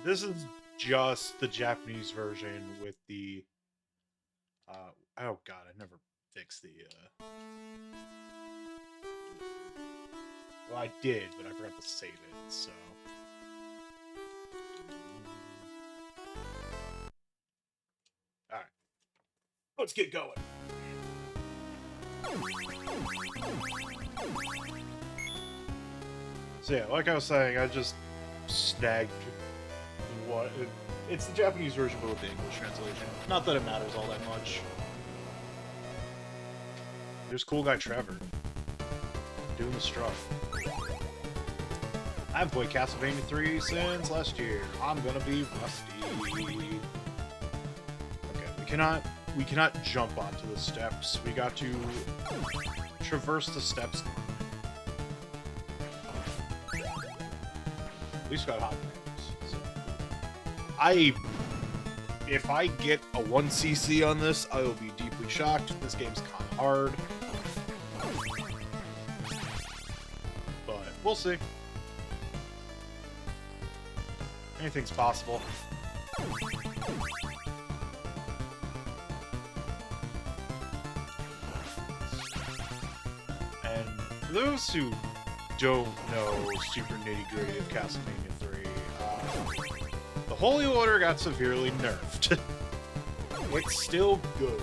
This is just the Japanese version with the oh god, I never fixed the well, I did, but I forgot to save it, so alright. Let's get going. So yeah, like I was saying, I just snagged what it's the Japanese version but with the English translation. Not that it matters all that much. There's cool guy Trevor doing the strut. I've played Castlevania 3 since last year. I'm gonna be rusty. Okay, we cannot jump onto the steps. We got to traverse the steps. At least got hot names. So. If I get a 1cc on this, I will be deeply shocked. This game's kind of hard. But we'll see. Anything's possible. And for those who don't know super nitty-gritty of Castlevania 3, the Holy Order got severely nerfed. It's still good.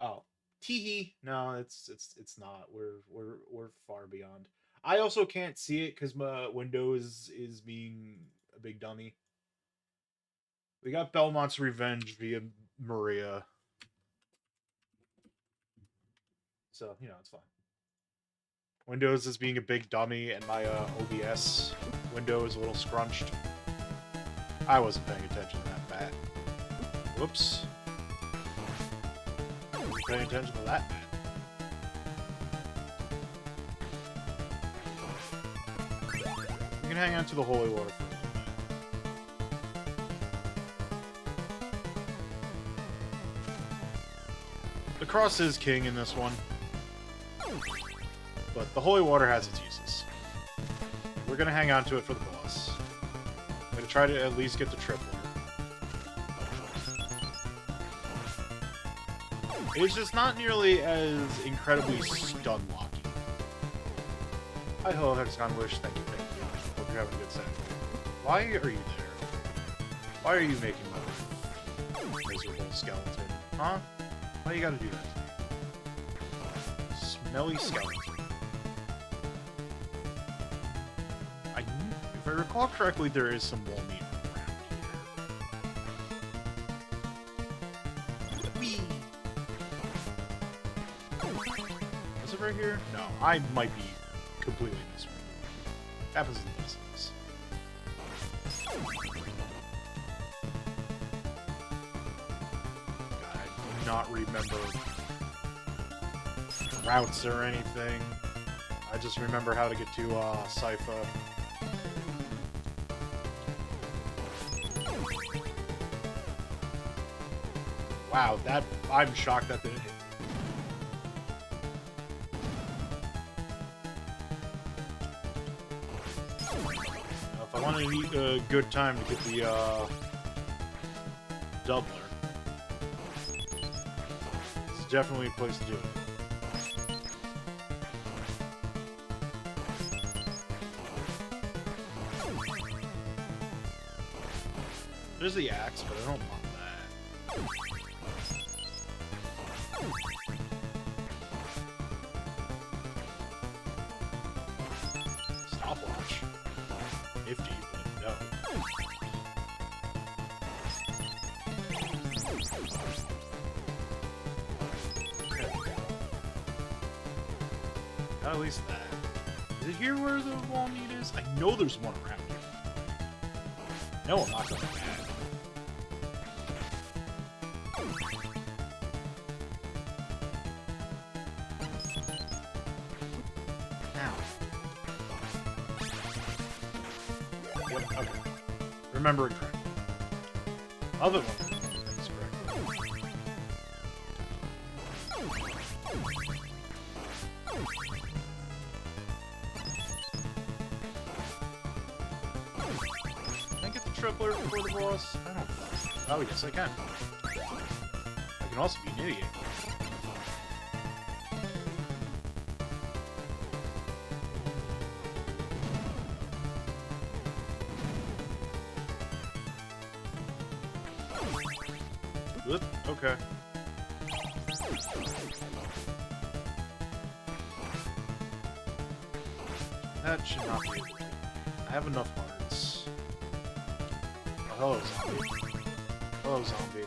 Oh, teehee. No, it's not. We're far beyond. I also can't see it because my Windows is being a big dummy. We got Belmont's Revenge via Maria. So, you know, it's fine. Windows is being a big dummy, and my OBS window is a little scrunched. I wasn't paying attention to that bad. Whoops. I wasn't paying attention to that bad. We can hang on to the Holy Water for a little bit. The cross is king in this one. But the Holy Water has its uses. We're gonna hang on to it for the boss. I'm gonna try to at least get the tripler. It's just not nearly as incredibly stun-locking. Hi ho, Hexagon Wish, thank you. Hope you're having a good set. Why are you there? Why are you making my miserable skeleton? Huh? Why you gotta do that to me? Smelly skeleton. If I recall correctly, there is some wall meat around here. Whee! Is it right here? No, I might be completely misreading. Happens to the best of us. God, I do not remember routes or anything. I just remember how to get to Sypha. Wow, I'm shocked that didn't hit. If I want to eat a good time to get the doubler, this is definitely a place to do it. There's the axe, but I don't want that. Stopwatch. Nifty, but no. Got at least that. Is it here where the wall meat is? I know there's one around here. No, I'm not going to that. Okay. Remembering correctly. Love it when I remember things correctly. triple before the boss? I don't know. Oh, yes, I can. I can also be an idiot. Whoop, okay. That should not be able to. I have enough hearts. Oh, hello, zombie. Hello, zombie.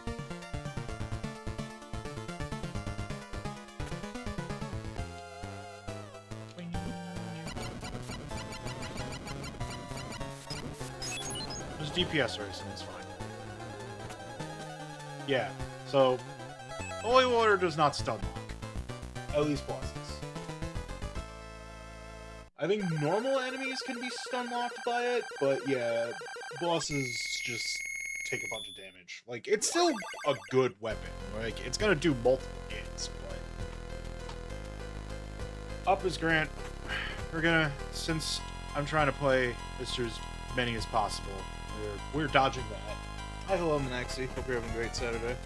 There's DPS racing, it's fine. Yeah, so Holy Water does not stun lock. At least bosses. I think normal enemies can be stun locked by it, but yeah, bosses just take a bunch of damage. Like, it's still a good weapon. Like, it's gonna do multiple hits, but... Up is Grant. We're gonna, since I'm trying to play as many as possible, we're dodging that. Hi, hello, Manaxi. Hope you're having a great Saturday.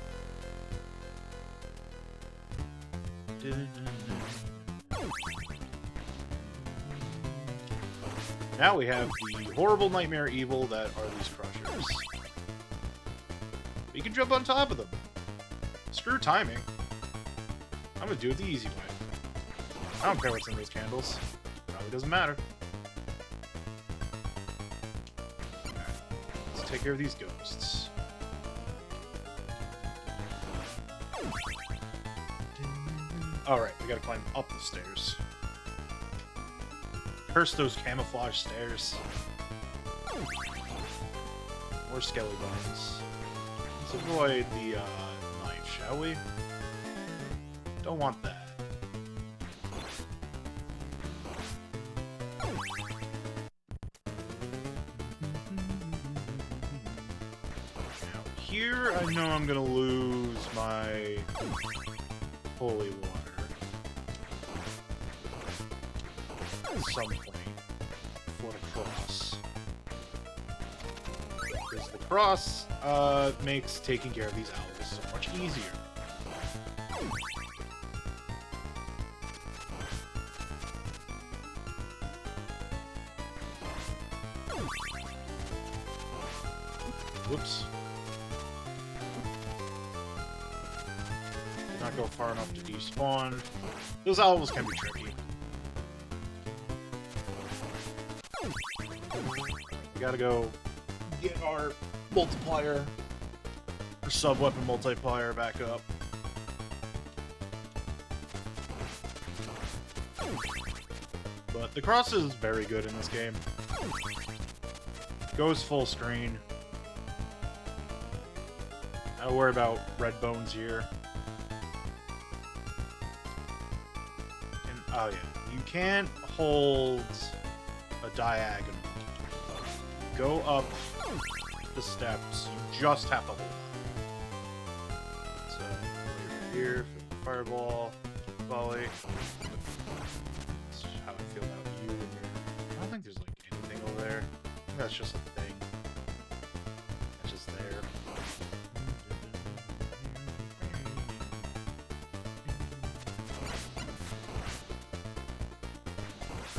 Now we have the horrible nightmare evil that are these crushers. You can jump on top of them. Screw timing. I'm gonna do it the easy way. I don't care what's in those candles. Probably doesn't matter. Let's take care of these ghosts. Alright, we gotta climb up the stairs. Curse those camouflage stairs. More skelly bones. Let's avoid the knife, shall we? Don't want that. Now here I know I'm gonna lose my holy water. At some point for the cross. Because the cross makes taking care of these owls so much easier. Whoops. Did not go far enough to despawn. Those owls can be tricky. We gotta go get our multiplier, or sub-weapon multiplier back up. But the cross is very good in this game. Goes full screen. I don't worry about red bones here. And, oh yeah, you can't hold a diagonal. Go up the steps. You just have to hold on. So, over here, fireball, volley. That's how I feel about you. I don't think there's like anything over there. I think that's just a thing. It's just there.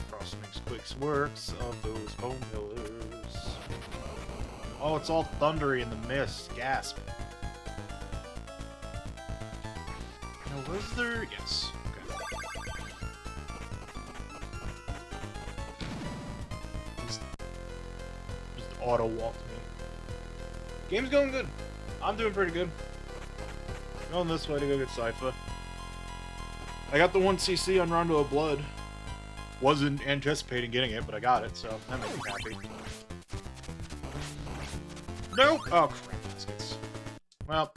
Cross makes quick works of those bone pillars. Oh, it's all thundery in the mist. Gasp. Now, was there... Yes. Okay. Just auto-walked me. Game's going good. I'm doing pretty good. Going this way to go get Sypha. I got the 1cc on Rondo of Blood. Wasn't anticipating getting it, but I got it, so that makes me happy. Nope! Oh, crap, baskets. Well,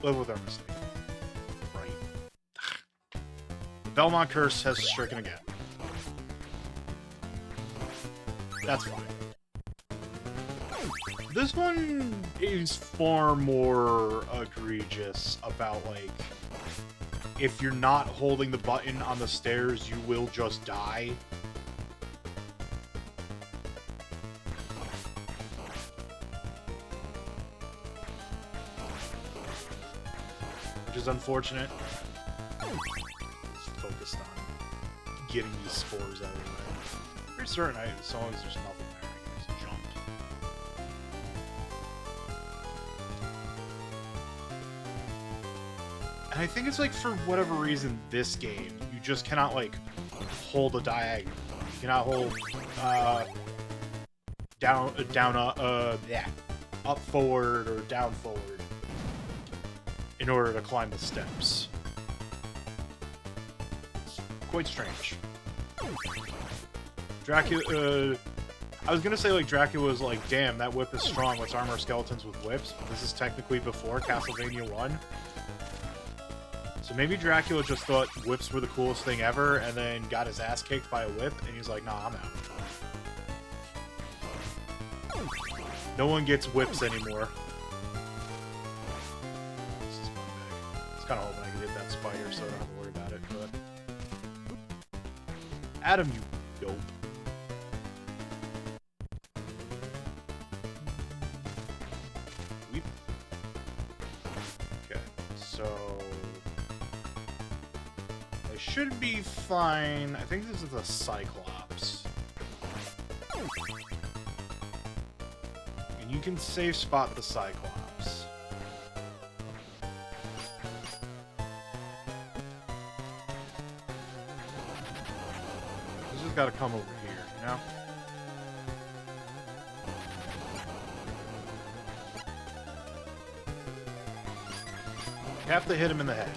live with our mistake. Right. The Belmont curse has stricken again. That's fine. This one is far more egregious about, like, if you're not holding the button on the stairs, you will just die. which is unfortunate. Just focused on getting these spores out of the way. Pretty certain as long as there's nothing there, I can just jump. And I think it's like, for whatever reason, this game, you just cannot, like, hold a diagonal. You cannot hold, up forward or down forward in order to climb the steps. It's quite strange. Dracula, I was gonna say, like, Dracula's like, damn, that whip is strong, let's armor skeletons with whips, but this is technically before Castlevania 1. So maybe Dracula just thought whips were the coolest thing ever, and then got his ass kicked by a whip, and he's like, nah, I'm out. No one gets whips anymore. This is my bag. I was kind of hoping I could hit that spider so I don't have to worry about it, but... Adam, you dope. Weep. Okay, so... I should be fine. I think this is a Cyclops. And you can safe spot the Cyclops. You just gotta come over here, you know? You have to hit him in the head.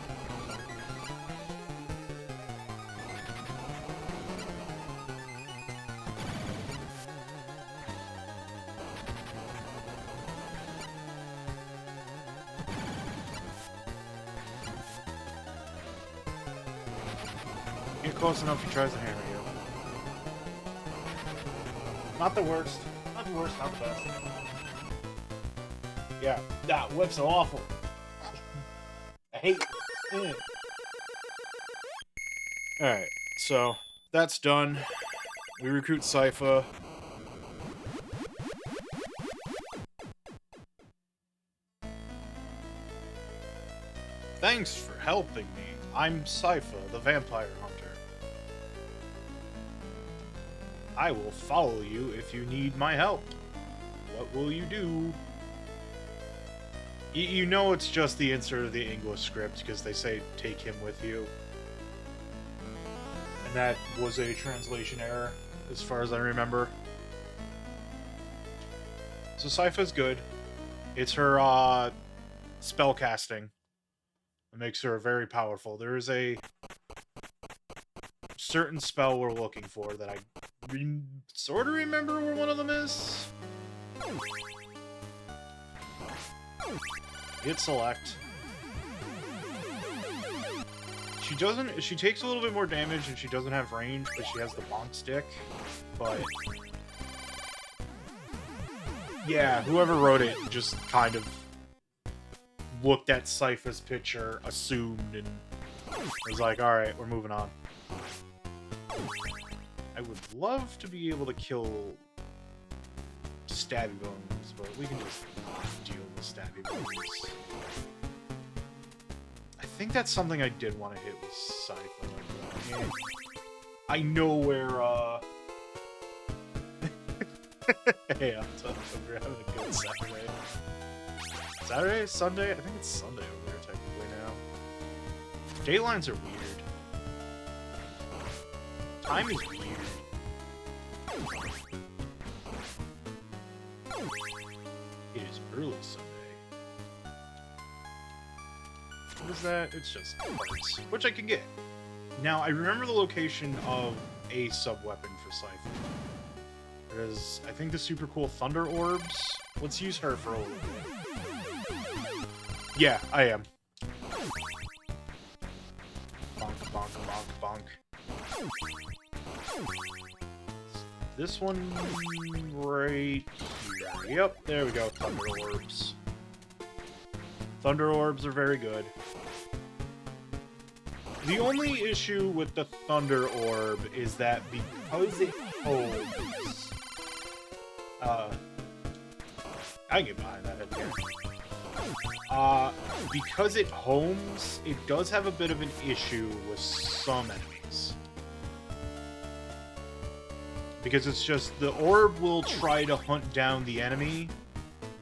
Get close enough, he tries to hammer you. Not the worst. Not the worst, not the best. Yeah, that whip's awful. I hate it. Alright, so that's done. We recruit Sypha. Thanks for helping me. I'm Sypha, the vampire hunter. I will follow you if you need my help. What will you do? You know it's just the insert of the English script, because they say, take him with you. And that was a translation error, as far as I remember. So Sypha's good. It's her, spell casting. It makes her very powerful. There is a certain spell we're looking for that I sort of remember where one of them is. Hit select. She takes a little bit more damage and she doesn't have range, but she has the bonk stick. But yeah, whoever wrote it just kind of looked at Sypha's picture, assumed, and was like, alright, we're moving on. I would love to be able to kill Stabby Bones, but we can just deal with Stabby Bones. I think that's something I did want to hit with Sypha. Like, I know where, hey, I'm we're having a good Saturday. Saturday? Sunday? I think it's Sunday over there, technically, now. Daylines are weird. Time is weird. It is early Sunday. What is that? It's just parts, which I can get. Now, I remember the location of a sub-weapon for Sypha. There's, I think, the super cool Thunder Orbs. Let's use her for a little bit. Yeah, I am. Bonk, bonk, bonk, bonk. This one right here. Yep, there we go, Thunder Orbs. Thunder Orbs are very good. The only issue with the Thunder Orb is that because it holds... I can get behind that head here. Because it homes, it does have a bit of an issue with some enemies. Because it's just, the orb will try to hunt down the enemy,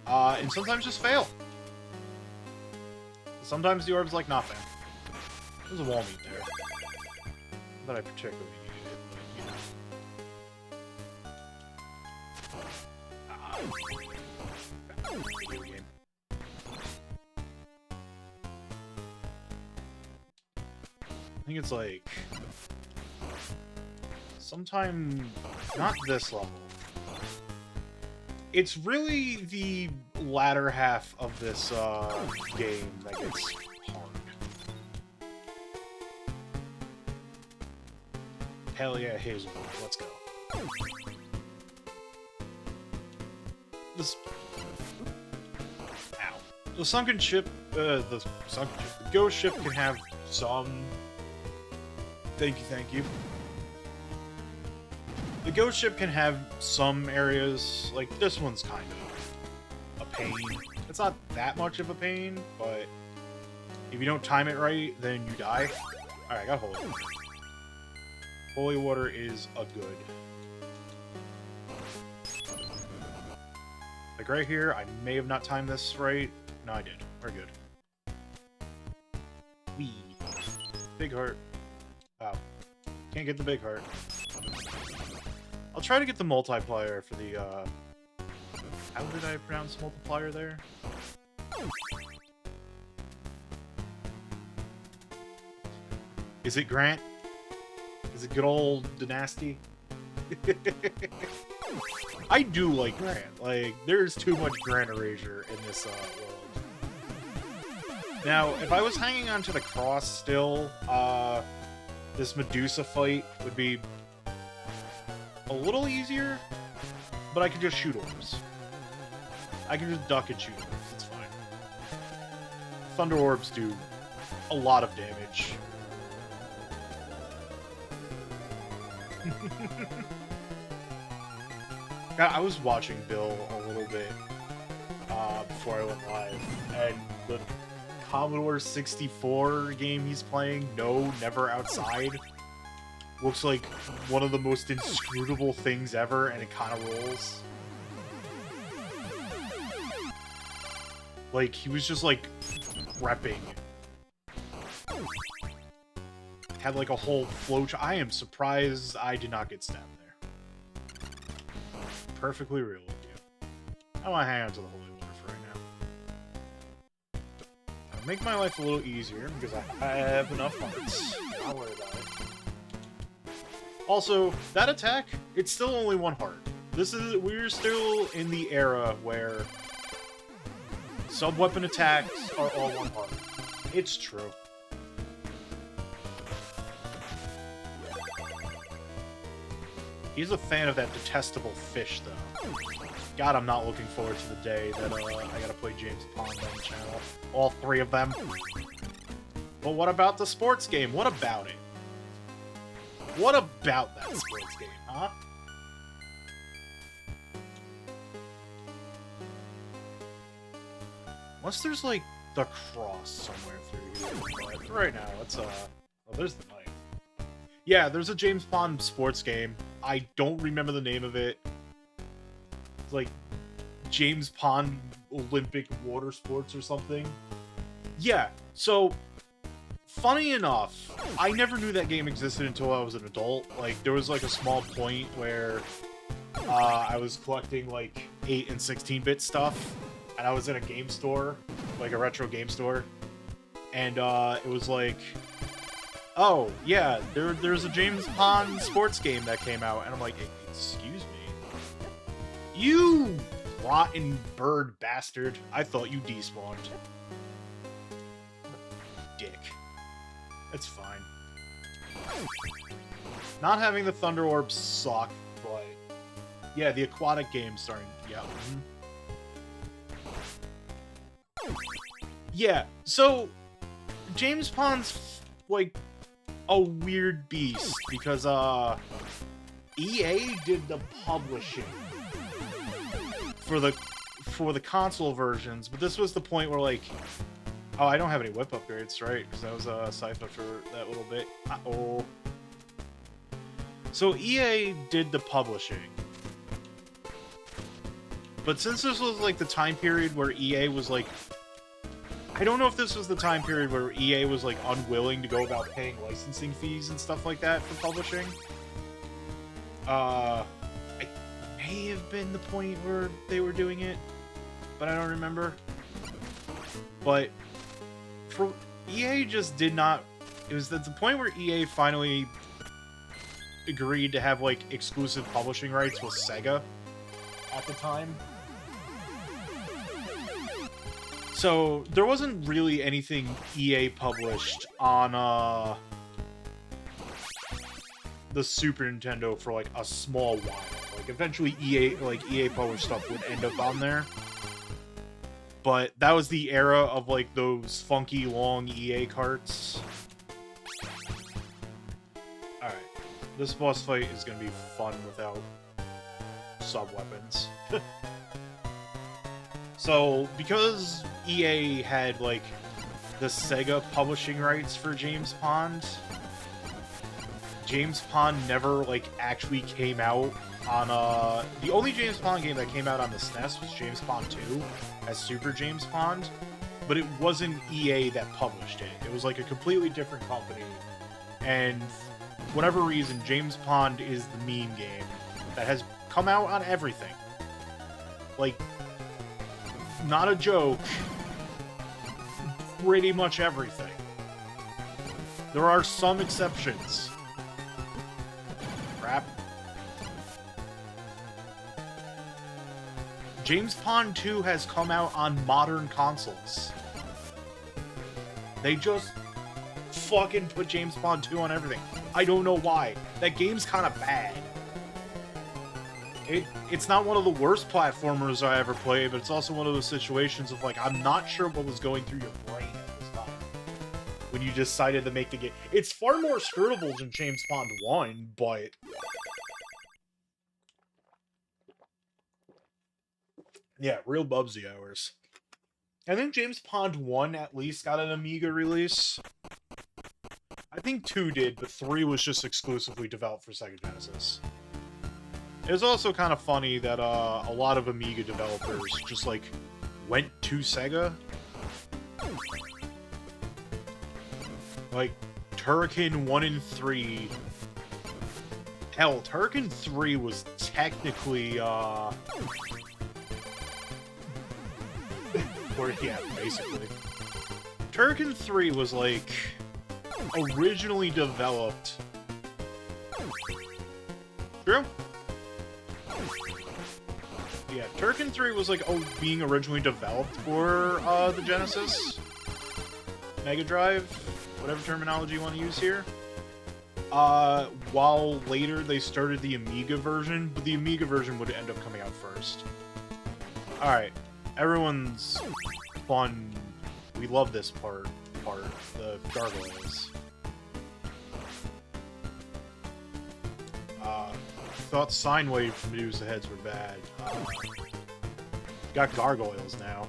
and sometimes just fail. Sometimes the orb's like, nothing. There's a wall meat there. Not that I particularly needed it, but, you know. Video game. I think it's like... sometime... not this level. It's really the latter half of this game that gets hard. Hell yeah, Hazelwood, let's go. This... ow. The sunken ship, the ghost ship can have some... thank you. The ghost ship can have some areas, like this one's kind of a pain. It's not that much of a pain, but if you don't time it right, then you die. Alright, I got holy water. Holy water is a good. Like right here, I may have not timed this right. No, I did. We're good. Wee. Big heart. Wow. Can't get the big heart. I'll try to get the multiplier for the, how did I pronounce multiplier there? Is it Grant? Is it good old Dynasty? I do like Grant. Like, there's too much Grant erasure in this, world. Now, if I was hanging onto the cross still, this Medusa fight would be a little easier, but I can just shoot orbs. I can just duck and shoot orbs, it's fine. Thunder orbs do a lot of damage. I was watching Bill a little bit before I went live, and the Commodore 64 game he's playing, No, Never Outside, looks like one of the most inscrutable things ever, and it kind of rolls. Like, he was just, like, prepping. Had, like, a whole flowchart. I am surprised I did not get stabbed there. Perfectly real with you. I want to hang on to the holy water for right now. I'll make my life a little easier, because I have enough hearts. I'll worry about it. Also, that attack, it's still only one heart. We're still in the era where sub-weapon attacks are all one heart. It's true. He's a fan of that detestable fish, though. God, I'm not looking forward to the day that I gotta play James Pond on the channel. All three of them. But what about the sports game? What about it? What about that sports game, huh? Unless there's, like, the cross somewhere through here. But right now, let's, oh, there's the knife. Yeah, there's a James Pond sports game. I don't remember the name of it. It's like James Pond Olympic Water Sports or something. Yeah, so funny enough, I never knew that game existed until I was an adult. Like, there was like a small point where I was collecting like 8 and 16-bit stuff, and I was in a game store, like a retro game store, and it was like, oh, yeah, there's a James Pond sports game that came out, and I'm like, excuse me? You rotten bird bastard. I thought you despawned. Dick. It's fine. Not having the Thunder Orb suck, but yeah, the aquatic game's starting. Yeah. Yeah, so James Pond's like a weird beast because EA did the publishing for the for the console versions, but this was the point where, like... Oh, I don't have any whip upgrades, right? Because that was a Sypha for that little bit. Uh-oh. So EA did the publishing. But since this was, like, the time period where EA was, like... I don't know if this was the time period where EA was, like, unwilling to go about paying licensing fees and stuff like that for publishing. It may have been the point where they were doing it, but I don't remember. But for EA just did not... It was at the point where EA finally agreed to have, like, exclusive publishing rights with Sega at the time. So, there wasn't really anything EA published on, the Super Nintendo for, like, a small while. Like, eventually EA published stuff would end up on there. But that was the era of, like, those funky, long EA carts. Alright. This boss fight is gonna be fun without sub-weapons. So, because EA had, like, the Sega publishing rights for James Pond, James Pond never, like, actually came out on, the only James Pond game that came out on the SNES was James Pond 2 as Super James Pond, but it wasn't EA that published it. It was, like, a completely different company, and for whatever reason, James Pond is the meme game that has come out on everything. Like, not a joke, pretty much everything. There are some exceptions. Crap. James Pond 2 has come out on modern consoles. They just fucking put James Pond 2 on everything. I don't know why. That game's kind of bad. It's not one of the worst platformers I ever played, but it's also one of those situations of, like, I'm not sure what was going through your brain at this time when you decided to make the game. It's far more scrutable than James Pond 1, but... Yeah, real Bubsy hours. I think James Pond 1 at least got an Amiga release. I think 2 did, but 3 was just exclusively developed for Sega Genesis. It was also kind of funny that a lot of Amiga developers just, like, went to Sega. Like, Turrican 1 and 3... Hell, Turrican 3 was technically, or, yeah, basically. Turrican 3 was, like, originally developed... True? Yeah, Turrican 3 was, like, being originally developed for, the Genesis, Mega Drive, whatever terminology you want to use here. While later they started the Amiga version, but the Amiga version would end up coming out first. Alright, everyone's fun. We love this part, the gargoyles. Thought sine wave moves the heads were bad. Got gargoyles now.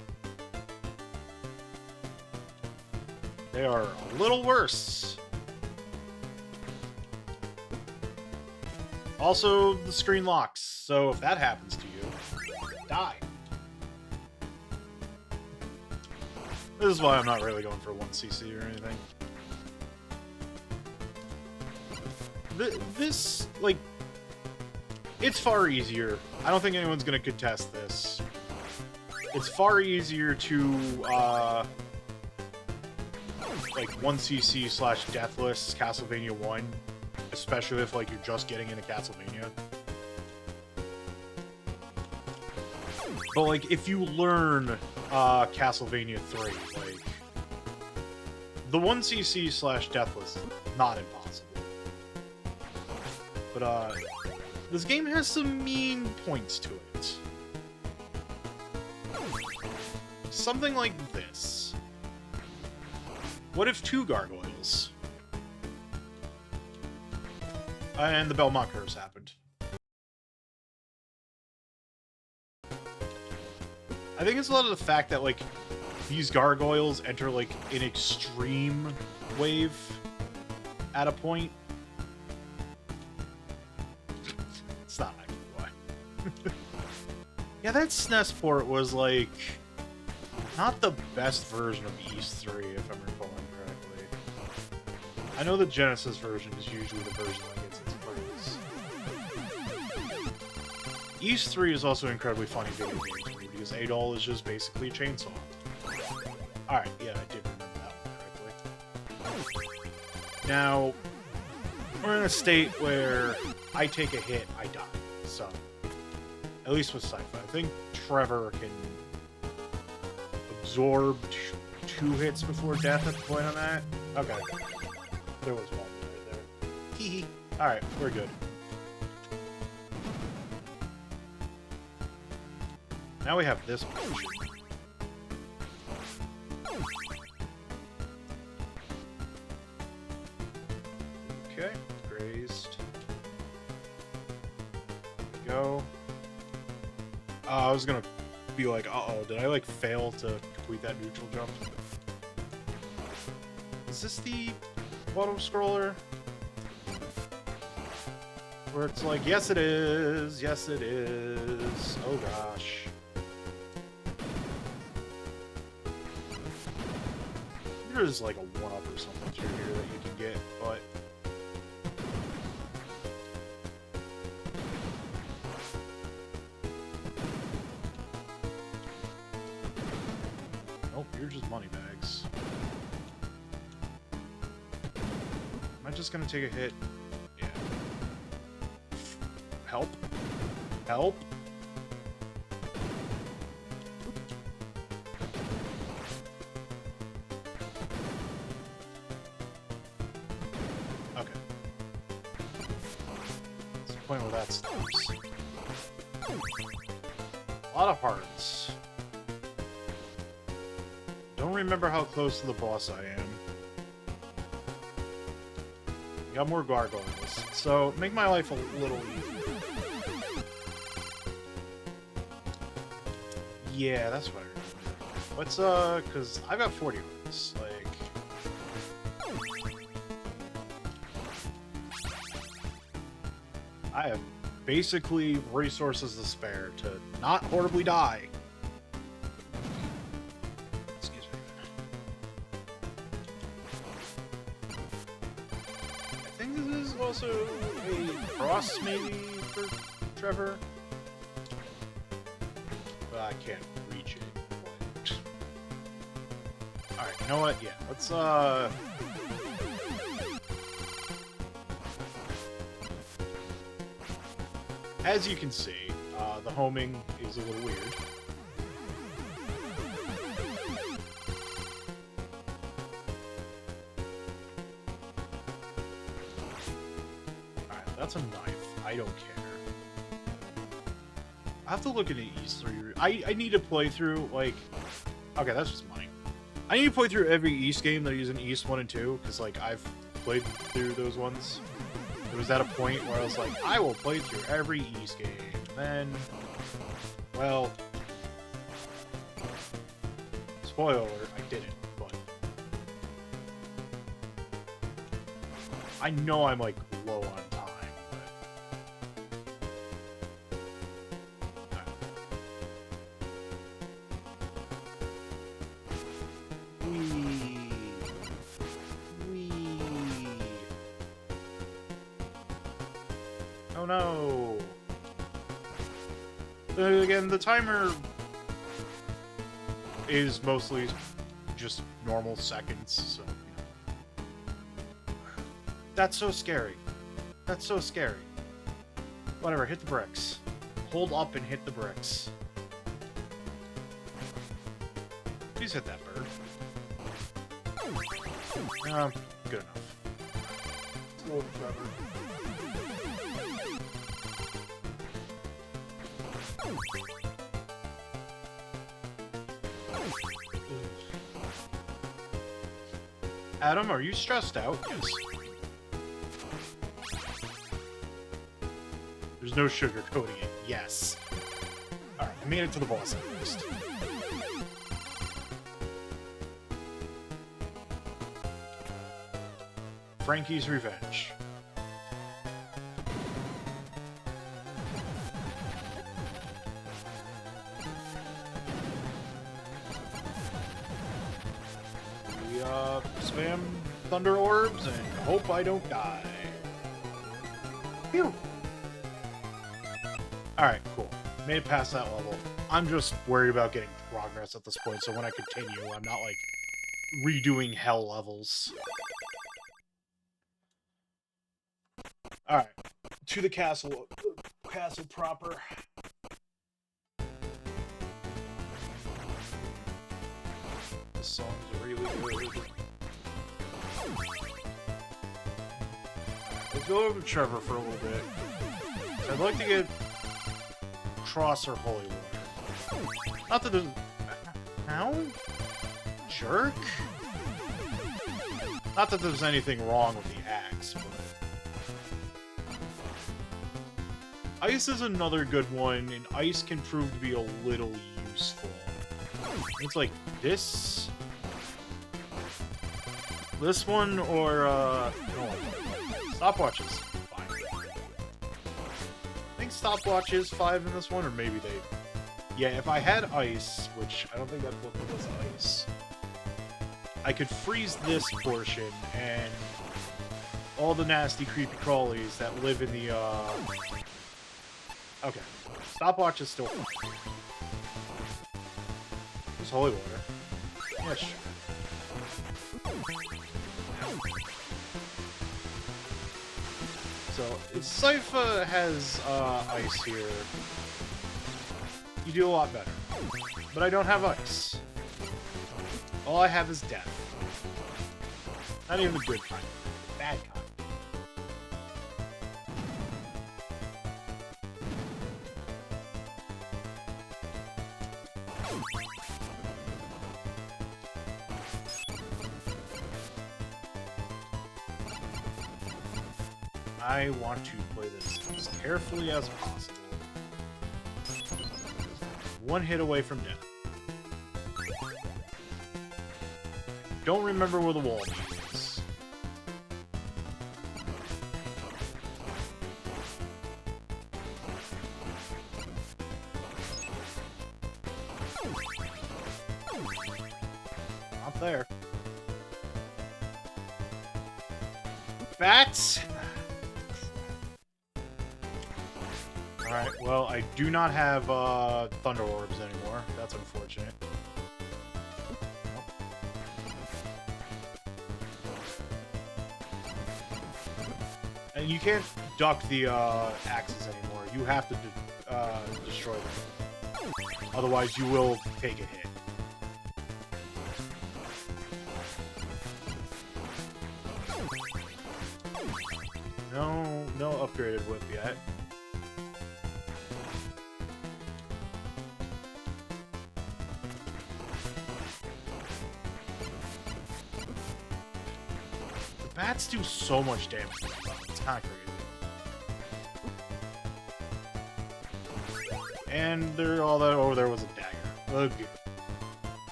They are a little worse. Also, the screen locks, so if that happens to you, die. This is why I'm not really going for 1cc or anything. This, like... It's far easier. I don't think anyone's gonna contest this. It's far easier to, like, 1cc / Deathless Castlevania 1, especially if, like, you're just getting into Castlevania. But, like, if you learn, Castlevania 3, like, the 1cc / Deathless is not impossible. But, this game has some mean points to it. Something like this. What if 2 gargoyles? And the Belmont curse happened. I think it's a lot of the fact that, like, these gargoyles enter, like, an extreme wave at a point. It's not actually why. Yeah, that SNES port was, like, not the best version of East 3, if I'm recalling correctly. I know the Genesis version is usually the version that gets its praise. East 3 is also an incredibly funny video game to me, because Adol is just basically a chainsaw. Alright, yeah, I did remember that one correctly. Now, we're in a state where I take a hit, I die. So, at least with Sci-Fi. I think Trevor can absorb 2 hits before death at the point on that. Okay. There was one right there. Hee hee. Alright, we're good. Now we have this potion. Okay, grazed. Go. I was gonna be like, uh-oh, did I, like, fail to complete that neutral jump? Is this the auto-scroller? Where it's like, yes it is, yes it is. Oh gosh. There's like a 1-up or something through here that you can get, but... Nope, you're just money bags. Am I just gonna take a hit? Yeah. Help? Help? Okay. What's the point where that stops? A lot of hearts. Don't remember how close to the boss I am. Got more gargoyles, so make my life a little easier. Yeah, that's what I remember. Let's, because I've got 40 hearts, like... I have basically resources to spare to not horribly die. Excuse me. I think this is also a cross, maybe, for Trevor. But I can't reach it. Alright, you know what? Yeah, let's, as you can see, the homing is a little weird. Alright, that's a knife. I don't care. I have to look into East 3. I need to play through, like... Okay, that's just money. I need to play through every East game that is in East 1 and 2, because, like, I've played through those ones. It was at a point where I was like, I will play through every East game. Then, well, spoiler alert, I didn't, but I know I'm, like, low on time, but... Whee! Whee! Oh no! Again, the timer is mostly just normal seconds, so, you know. That's so scary. That's so scary. Whatever, hit the bricks. Hold up and hit the bricks. Please hit that bird. Good enough. Slow Trevor. Adam, are you stressed out? Yes. There's no sugarcoating it. Yes. Alright, I made it to the boss at least. Frankie's Revenge. We spam Thunder Orbs and hope I don't die. Phew! Alright, cool. Made it past that level. I'm just worried about getting progress at this point, so when I continue, I'm not, like, redoing hell levels. Alright. To the castle proper. This song's really good. Let's go over to Trevor for a little bit. I'd like to get Cross or Holy Water. Not that there's... How? Jerk? Not that there's anything wrong with the axe, but... Ice is another good one, and ice can prove to be a little useful. It's like this... This one, or, no. Stopwatch is fine. I think stopwatch is 5 in this one, or maybe they... Yeah, if I had ice, which I don't think I've looked at as ice, I could freeze this portion, and all the nasty creepy crawlies that live in the, Okay. Stopwatch is still fine. There's holy water. Yeah, sure. So, if Sypha has ice here, you do a lot better. But I don't have ice. All I have is death. Not even the good kind. The bad kind. I want to play this as carefully as possible. One hit away from death. Don't remember where the wall is. Not there. Bats! Alright, well, I do not have Thunder Orbs anymore. That's unfortunate. And you can't duck the axes anymore. You have to destroy them. Otherwise, you will take a hit. No upgraded whip yet. Bats do so much damage. It's kind of crazy. And there, all that over there was a dagger. Ugh.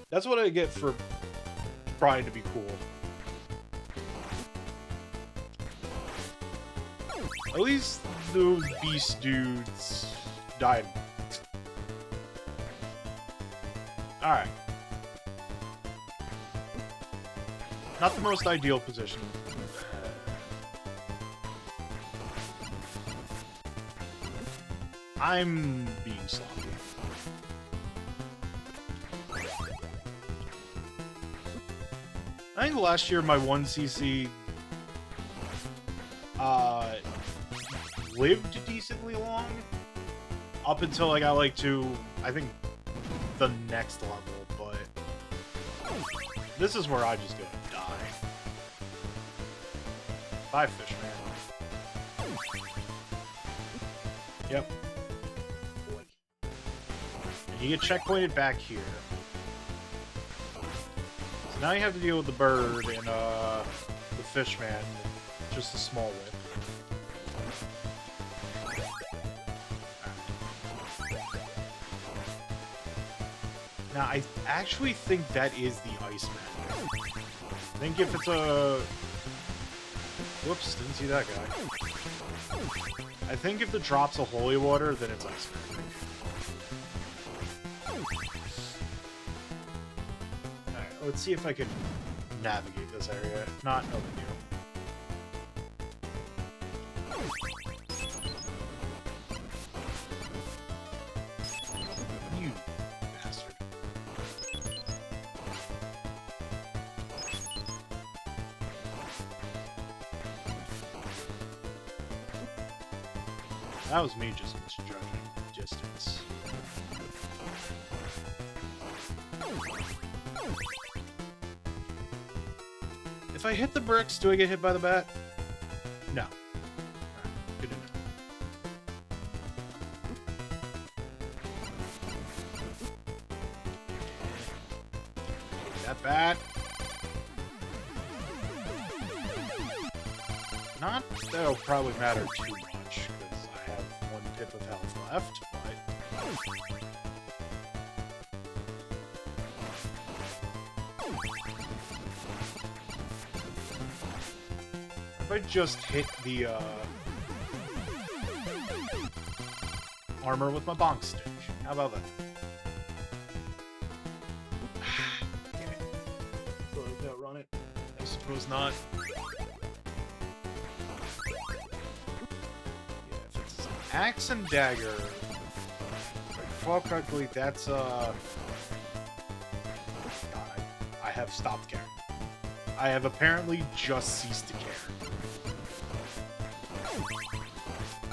That's what I get for trying to be cool. At least those beast dudes died. Alright. Not the most ideal position. I'm being sloppy. I think last year my 1cc lived decently long. Up until I got like to, I think, the next level, but this is where I just go to die. Bye, fish man. Yep. And you get checkpointed back here. So now you have to deal with the bird and the fish man, just a small whip. Now, I actually think that is the Iceman. I think if it's a... Whoops, didn't see that guy. I think if the drop's a holy water, then it's ice magic. Alright, let's see if I can navigate this area. If not, no big deal. You bastard. That was me just misjudging distance. If I hit the bricks, do I get hit by the bat? No. Alright, good to know. That bat. Not that it'll probably matter too much, because I have one pip of health left, but... If I just hit the, armor with my bonk stick, how about that? Damn it. Thought I'd outrun it. I suppose not. Axe and dagger. If I recall correctly, that's God, I have stopped caring. I have apparently just ceased to care.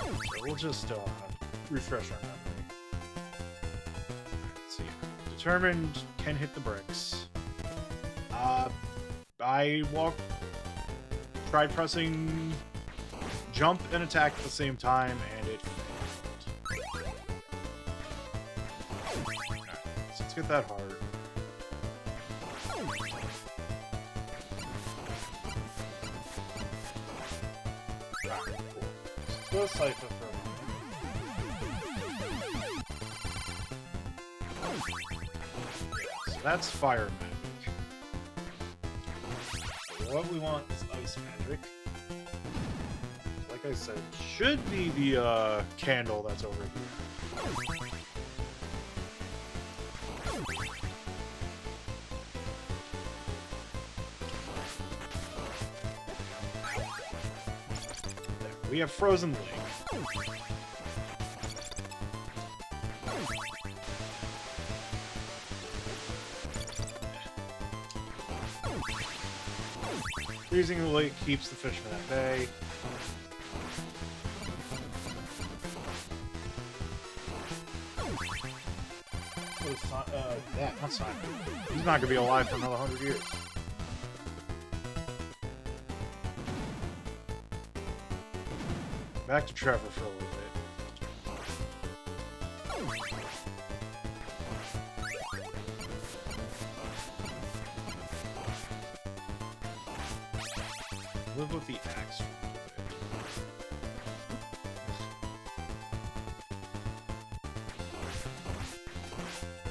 So we'll just refresh our memory. Let's see. Determined can hit the bricks. I tried pressing jump and attack at the same time, and it failed. Alright, so let's get that hard. Alright, cool. So let's Cypher for a moment. So that's fire magic. So what we want is ice magic. Like I said, should be the candle that's over here. There, we have Frozen Lake. Freezing the lake keeps the fishermen at bay. Yeah, not Simon. He's not gonna be alive for another 100 years. Back to Trevor for a little bit. Live with the axe for a little bit.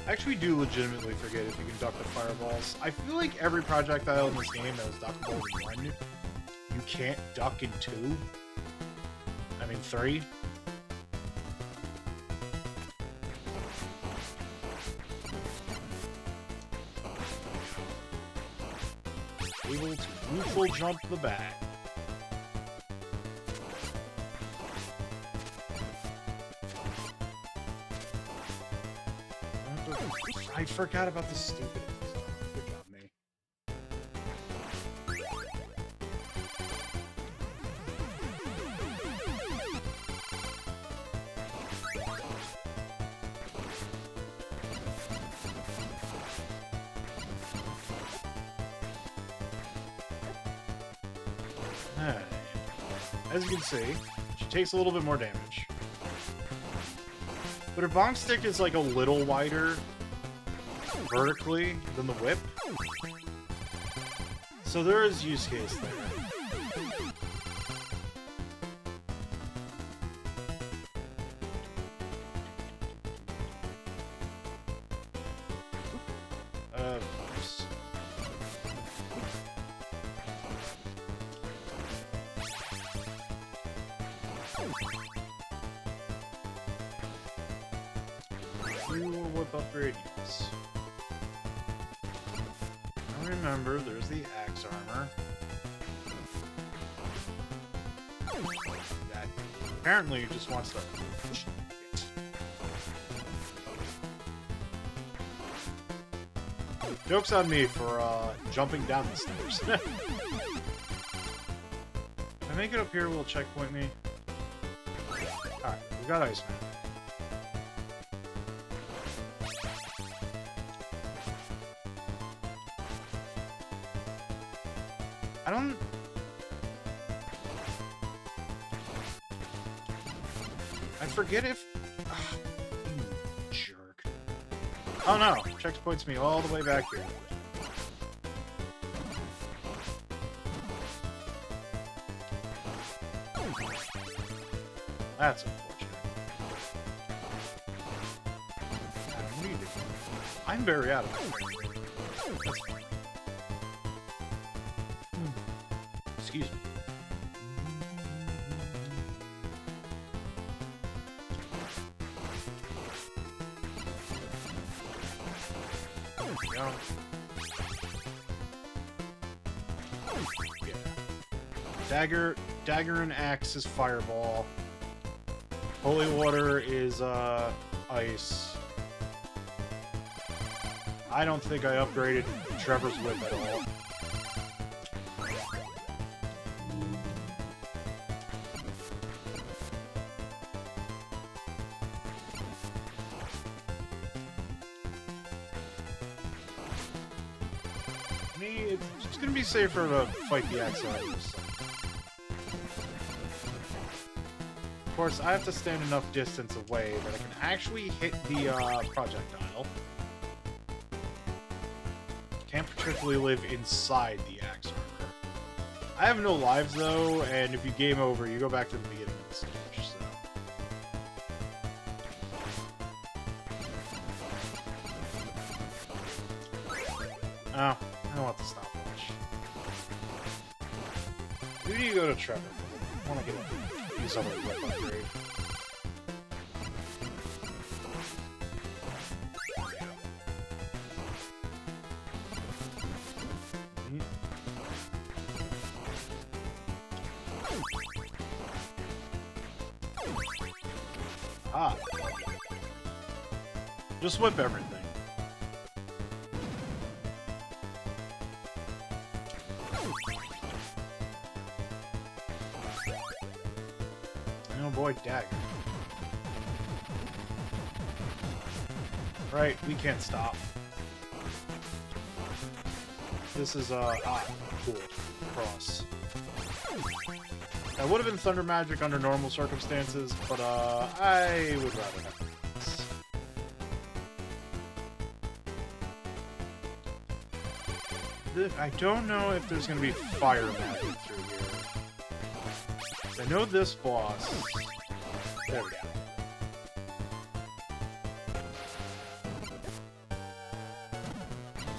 I actually do legitimately forget if you can duck the fireballs. I feel like every projectile in this game that was duckable in 1, you can't duck in 2. I mean 3. Able to neutral jump the back. I forgot about the stupid. Good job, me. Alright. As you can see, she takes a little bit more damage. But her bonk stick is like a little wider vertically than the whip. So there is use case there. Oops. do a whip upgrade? Yes. Now remember, there's the axe armor. That apparently just wants to... Joke's on me for jumping down the stairs. If I make it up here, will it checkpoint me? Alright, we got Iceman. I forget if... Ugh, you jerk. Oh no! Checkpoints me all the way back here. That's unfortunate. I need it. I'm very out of it. That's fine. Excuse me. Yeah. Dagger and axe is fireball. Holy water is ice. I don't think I upgraded Trevor's whip at all. It's gonna be safer to fight the axe items. Of course, I have to stand enough distance away that I can actually hit the projectile. Can't particularly live inside the axe armor. I have no lives though, and if you game over, you go back to the beginning of the stage. So. Oh, I don't want the stopwatch. Who do you go to Trevor? I want to get these other whip upgrade. Ah. Just whip everything. Oh boy, dagger. Right, we can't stop. This is, cool. Cross. That would have been Thunder Magic under normal circumstances, but, I would rather have this. I don't know if there's gonna be fire magic through here. I know this boss... There we go.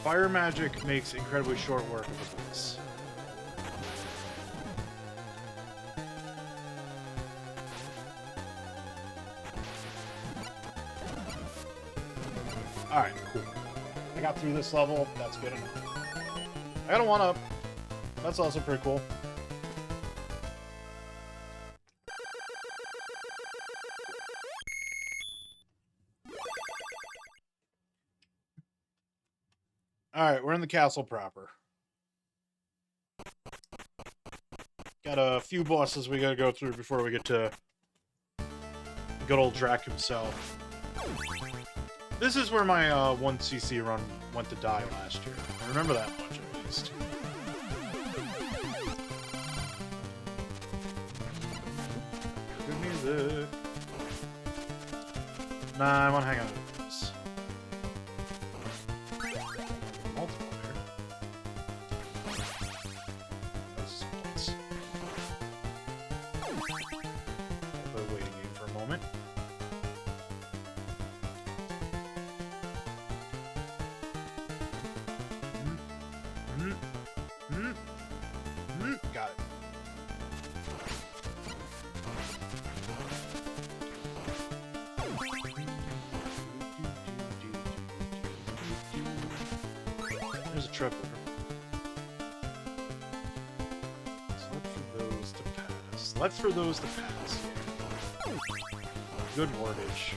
Fire magic makes incredibly short work of the boss. Alright, cool. I got through this level, that's good enough. I got a 1-up. That's also pretty cool. Alright, we're in the castle proper. Got a few bosses we gotta go through before we get to good old Drac himself. This is where my 1cc run went to die last year. I remember that much at least. Good music. Nah, I wanna hang on to this. Multiplayer. This is place. I'll play a waiting game for a moment. Got it. there's a tripler. So look for those to pass. Let for those to pass. Yeah. Good wordage.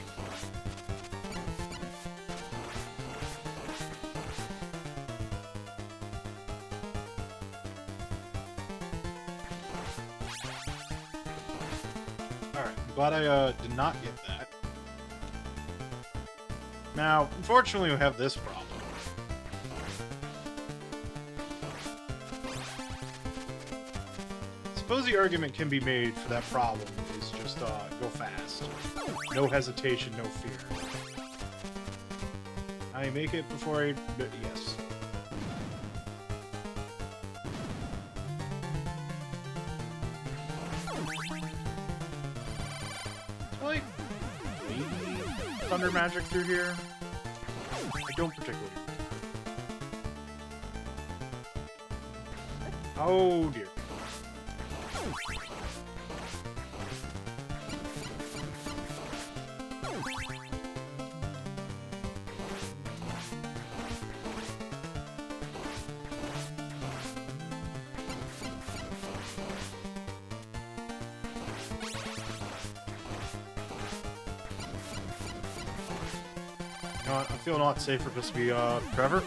Alright, I'm glad I did not get that. Now, unfortunately, we have this problem. Suppose the argument can be made for that problem is just go fast. No hesitation, no fear. I make it before I... yes. Like, maybe thunder magic through here? I don't particularly. Oh dear. I feel not safe for this to be Trevor.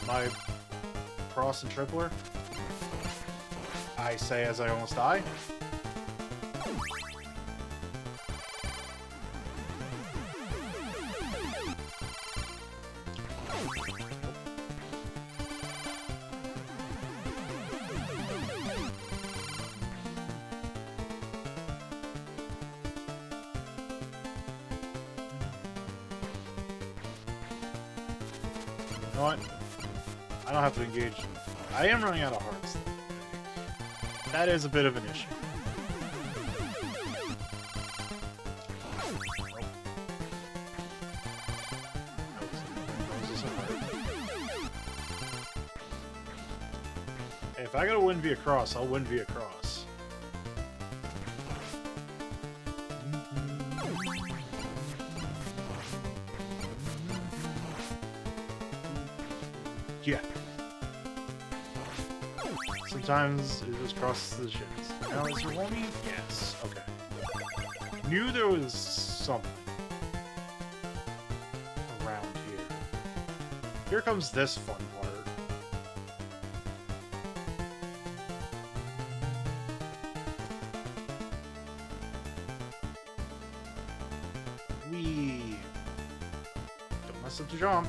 My cross and tripler. I say as I almost die. You know what? I don't have to engage. I am running out of hearts. That is a bit of an issue. Hey, if I gotta win via cross, I'll win via cross. Yeah. Sometimes it just crosses the shins. Now, is there one? Yes. Okay. Knew there was something around here. Here comes this fun part. Whee! Don't mess up the jump.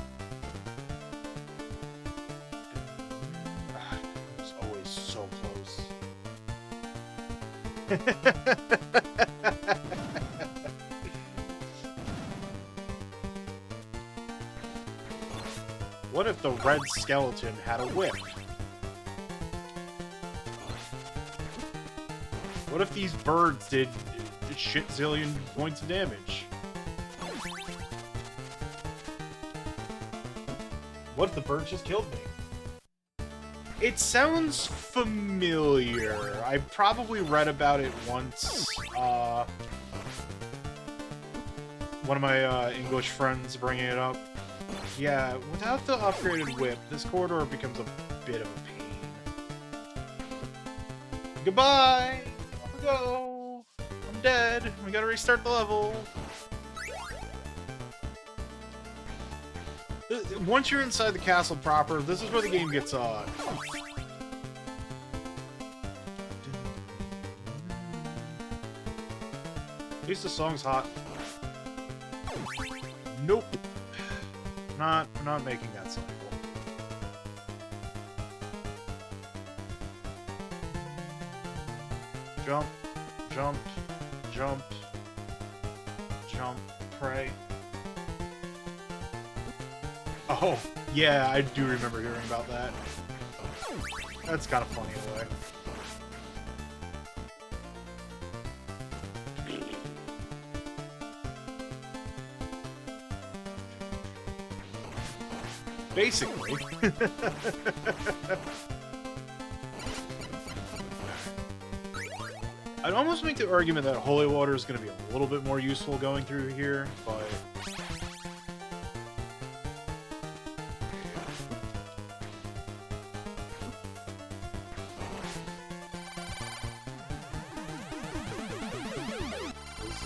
So close. What if the red skeleton had a whip? What if these birds did a shit zillion points of damage? What if the birds just killed me? It sounds familiar. I probably read about it once. One of my English friends bringing it up. Yeah, without the upgraded whip, this corridor becomes a bit of a pain. Goodbye! Off we go! I'm dead. We gotta restart the level. Once you're inside the castle proper, this is where the game gets tough. At least the song's hot. Nope. I'm not making that cycle. Jump, jump, jump, jump, pray. Oh, yeah, I do remember hearing about that. That's kind of funny in a way. Basically. I'd almost make the argument that holy water is going to be a little bit more useful going through here, but...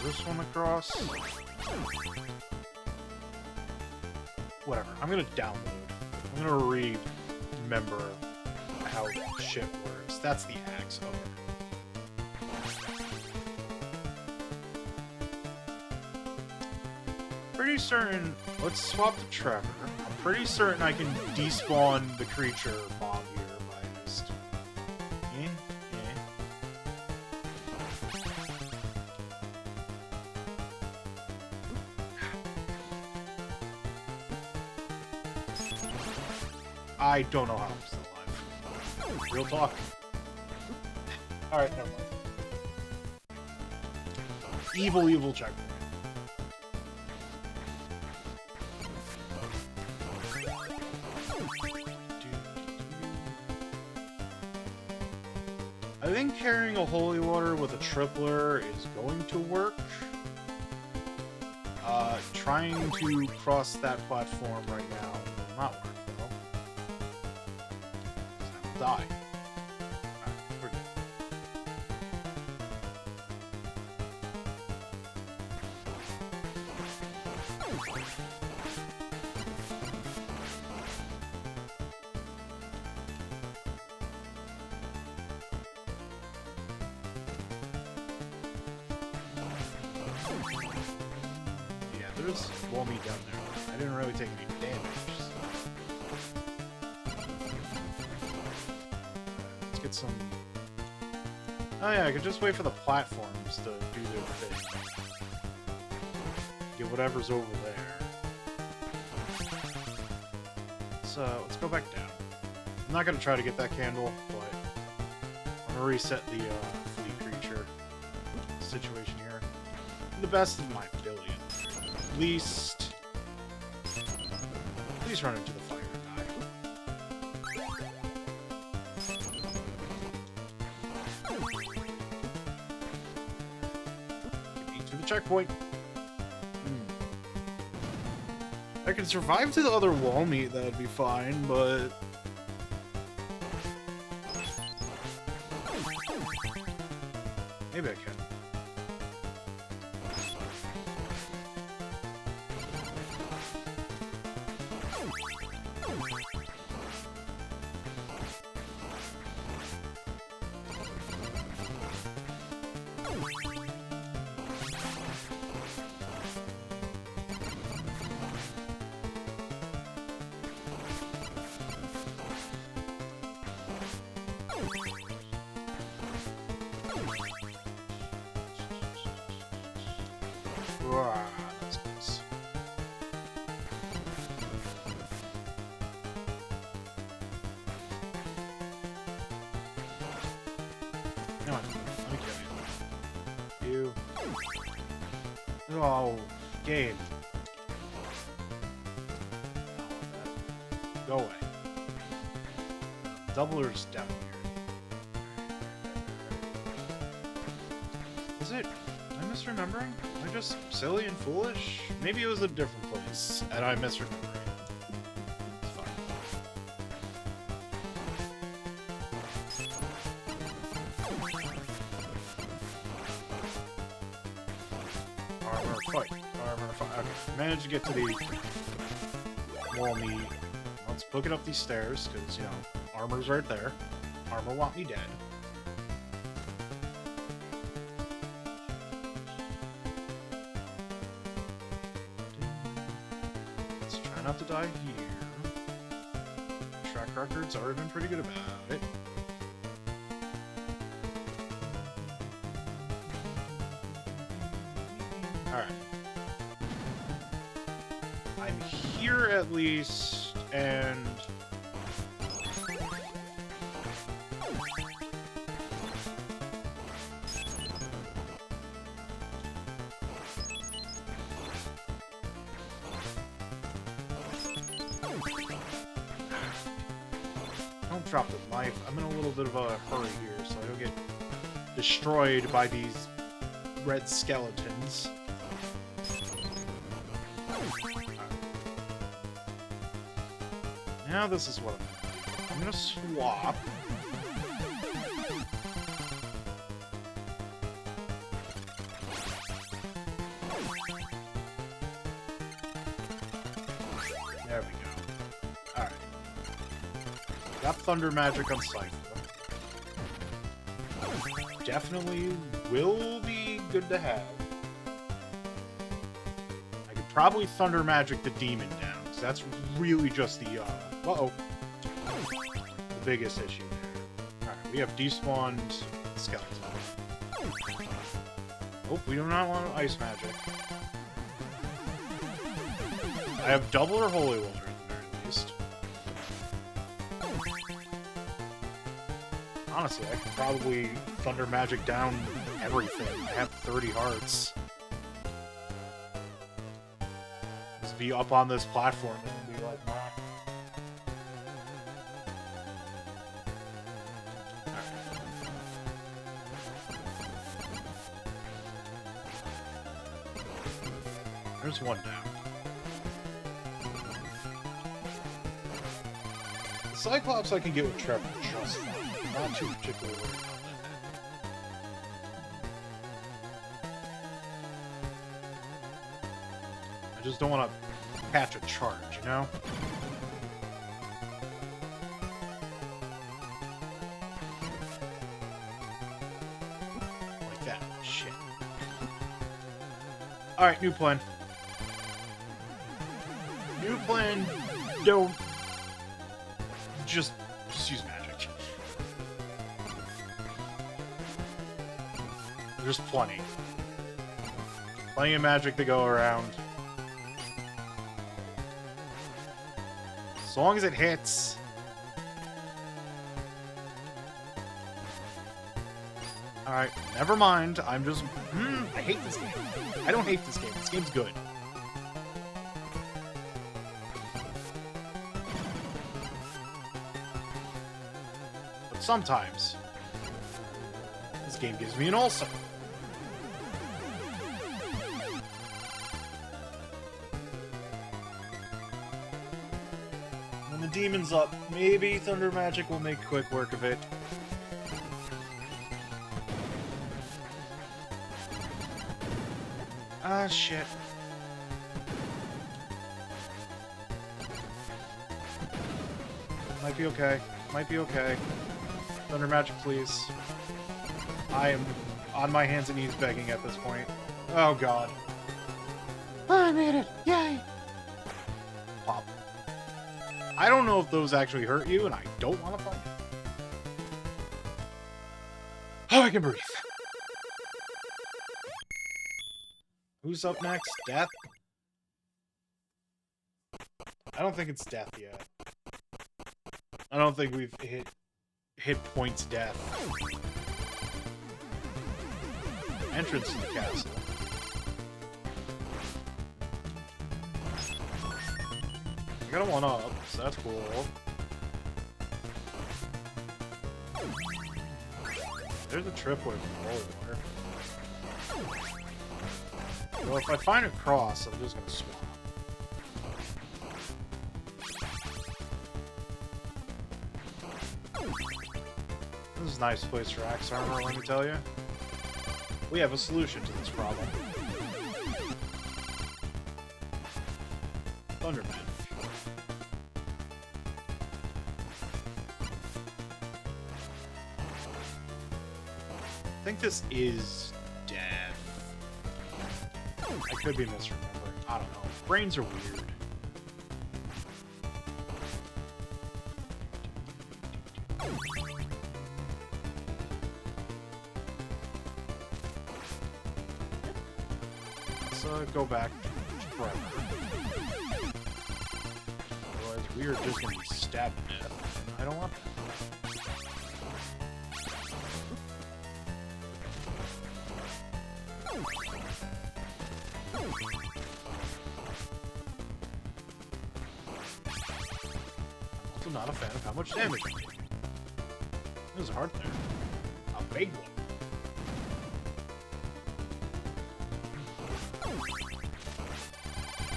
This one across. Whatever. I'm gonna download. I'm gonna remember how shit works. That's the axe. Okay. Pretty certain. Let's swap to Trevor. I'm pretty certain I can despawn the creature mob here by just. I don't know how I'm still alive. Real talk. Alright, never mind. Evil, evil checkpoint. I think carrying a holy water with a tripler is going to work. Trying to cross that platform right now will not work, though. I will die. Alright, we're good. There's Wommy down there. I didn't really take any damage. So. Let's get some... Oh yeah, I could just wait for the platforms to do their thing. Get whatever's over there. So, let's go back down. I'm not gonna try to get that candle, but I'm gonna reset the flea creature situation here. To the best of my ability. At least run into the fire and die. Get me to the checkpoint. I can survive to the other wall meat, that'd be fine, but... Maybe I can. That's close. Come on, let me kill you. Oh, game. I don't want that. Go away. Doubler's down here. Is it? Am I misremembering? Am I just silly and foolish? Maybe it was a different place, and I misremembered. It's fine. Armor fight. Armor fight. Okay, managed to get to the wall meat. Let's book it up these stairs, because, you know, armor's right there. Armor want me dead. Not to die here. Track record's already been pretty good about it. Alright. I'm here at least, and... Don't drop the knife. I'm in a little bit of a hurry here, so I don't get destroyed by these red skeletons. Now this is what I'm gonna swap. Got Thunder Magic on Cypher. Definitely will be good to have. I could probably Thunder Magic the Demon down, because that's really just the, uh-oh. The biggest issue there. Alright, we have despawned Skeleton. Oh, we do not want Ice Magic. I have double or Holy Water at the very least. Honestly, I could probably Thunder Magic down everything. I have 30 hearts. Just be up on this platform and be like, nah. There's one down. The Cyclops I can get with Trevor just fine. Not too particularly worried about that. I just don't want to catch a charge, you know? Like that. Shit. Alright, new plan. New plan, don't just use magic. There's plenty. Plenty of magic to go around. As long as it hits. Alright, never mind. I'm just... I hate this game. I don't hate this game. This game's good. But sometimes, this game gives me an ulcer. When the demon's up, maybe Thunder Magic will make quick work of it. Ah, shit. Might be okay. Might be okay. Thunder Magic, please. I am on my hands and knees begging at this point. Oh, God. I made it! Yay! Pop. I don't know if those actually hurt you, and I don't want to fight. Oh, I can breathe. Who's up next? Death? I don't think it's Death yet. I don't think we've hit points death. Entrance to the castle. I got a 1-up, so that's cool. There's a tripway from Holy Water. Well, if I find a cross, I'm just gonna swap. This is a nice place for axe armor, let me tell you. We have a solution to this problem. Thunder Magic. I think this is death. I could be misremembering. I don't know. Brains are weird. Let's go back forever. Otherwise, we are just going to be stabbed to death. I don't want that. I'm not a fan of how much damage I'm taking. There's a heart there. A big one.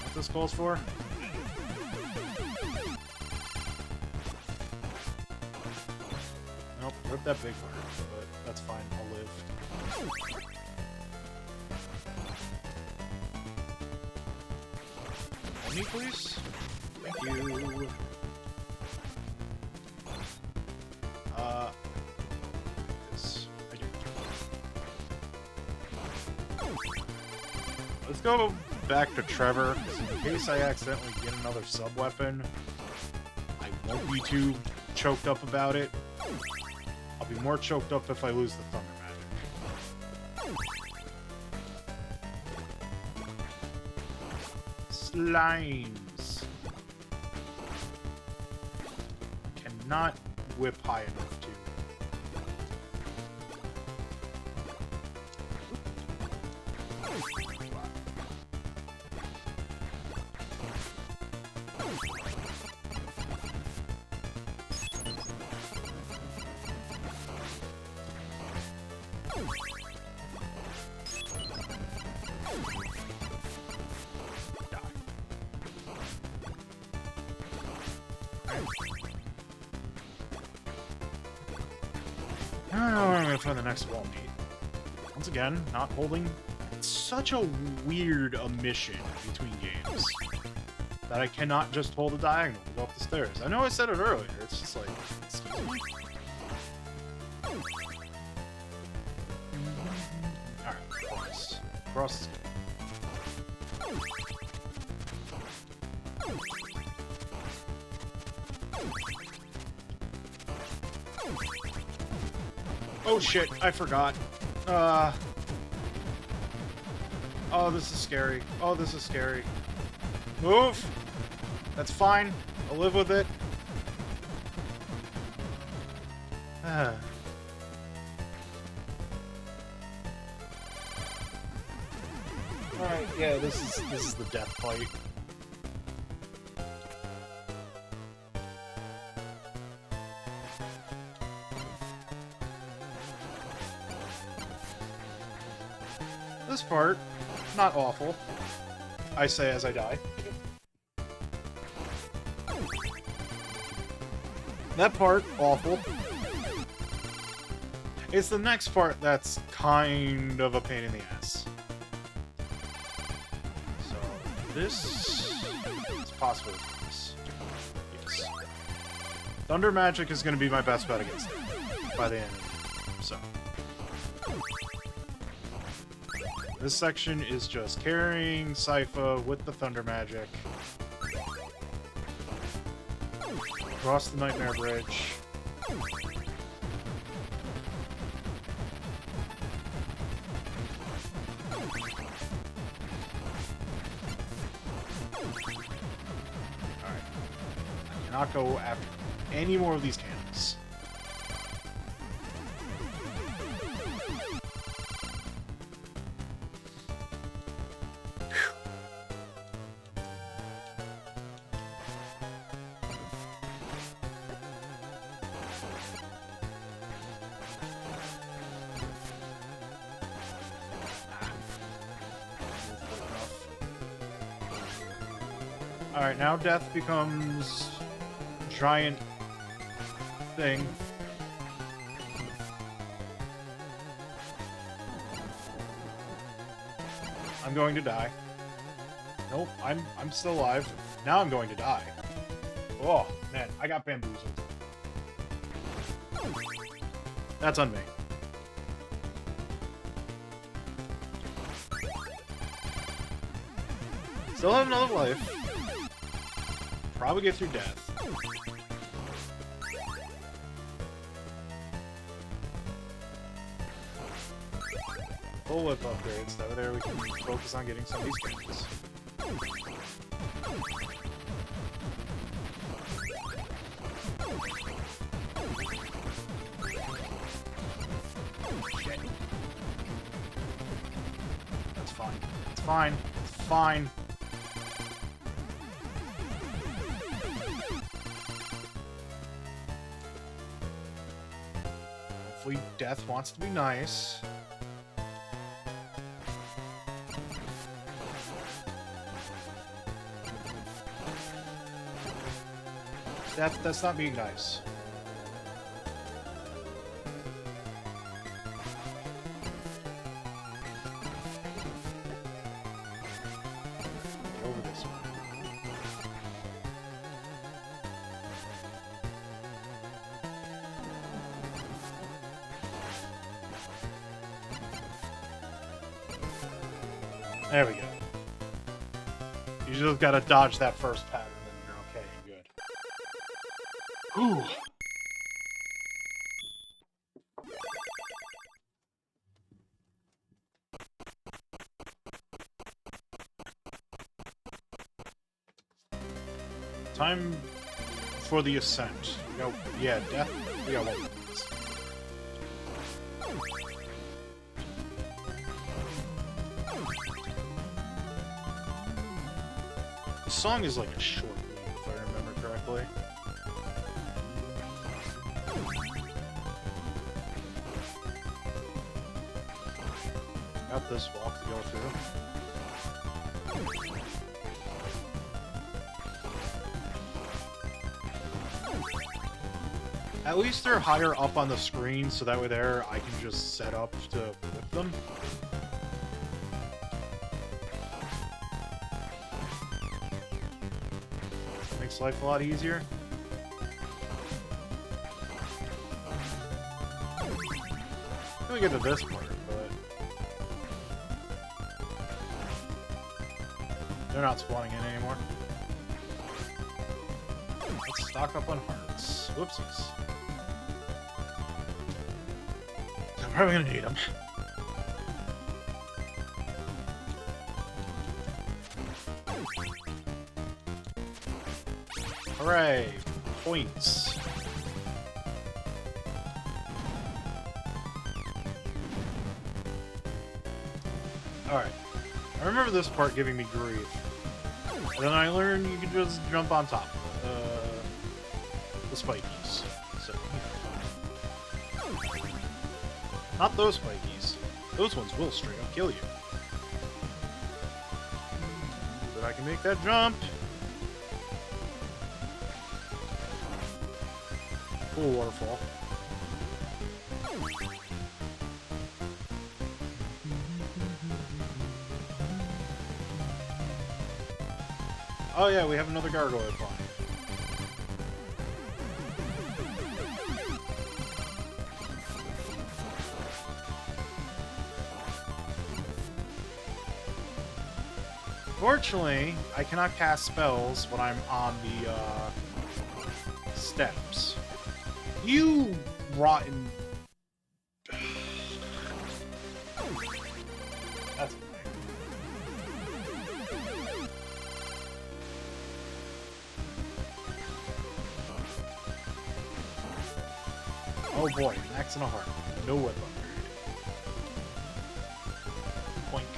What this calls for? Nope, rip that big one, but that's fine, I'll live. Me, please? Thank you. Let's go back to Trevor, in case I accidentally get another sub-weapon. I won't be too choked up about it. I'll be more choked up if I lose the Thunder Magic. Slimes. Cannot whip high enough to. I'm gonna find the next wall meet. Once again, not holding. It's such a weird omission between games that I cannot just hold a diagonal to go up the stairs. I know I said it earlier. It's just like, excuse me. All right, cross. Cross is good. Oh shit, I forgot. Oh, this is scary. Oh, this is scary. Move! That's fine. I'll live with it. Alright, yeah, this is the death fight. This part, not awful. I say as I die. That part, awful. It's the next part that's kind of a pain in the ass. So, this is possibly this. Yes. Thunder Magic is going to be my best bet against it by the end of the game, so. This section is just carrying Sypha with the Thunder Magic. Across the Nightmare Bridge. Alright. I cannot go after any more of these cannons. Alright, now death becomes giant thing. I'm going to die. Nope, I'm still alive. Now I'm going to die. Oh, man, I got bamboozled. That's on me. Still have another life. Probably get through death. Full whip upgrades, that way there we can focus on getting some of these cannons. Shit. That's fine. It's fine. It's fine. Hopefully death wants to be nice. That's not being nice. Get over this one. There we go. You just gotta dodge that first pattern, then you're okay and good. Whew. Time for the ascent. No, yeah, death. We got 1 minute. The song is like a short one, if I remember correctly. Got this walk to go through. At least they're higher up on the screen, so that way there I can just set up to whip them. Makes life a lot easier. Till we get to this part, but they're not spawning in anymore. Let's stock up on hearts. Whoopsies. I'm probably gonna need them. Hooray! Points. Alright. I remember this part giving me grief. And then I learned you can just jump on top of the spikies. So, not those spikies. Those ones will straight up kill you. But I can make that jump. Cool waterfall. Oh yeah, we have another gargoyle flying. Fortunately, I cannot cast spells when I'm on the steps. You rotten... That's annoying. Oh boy, an axe and a heart. No whip upgrade. Boink.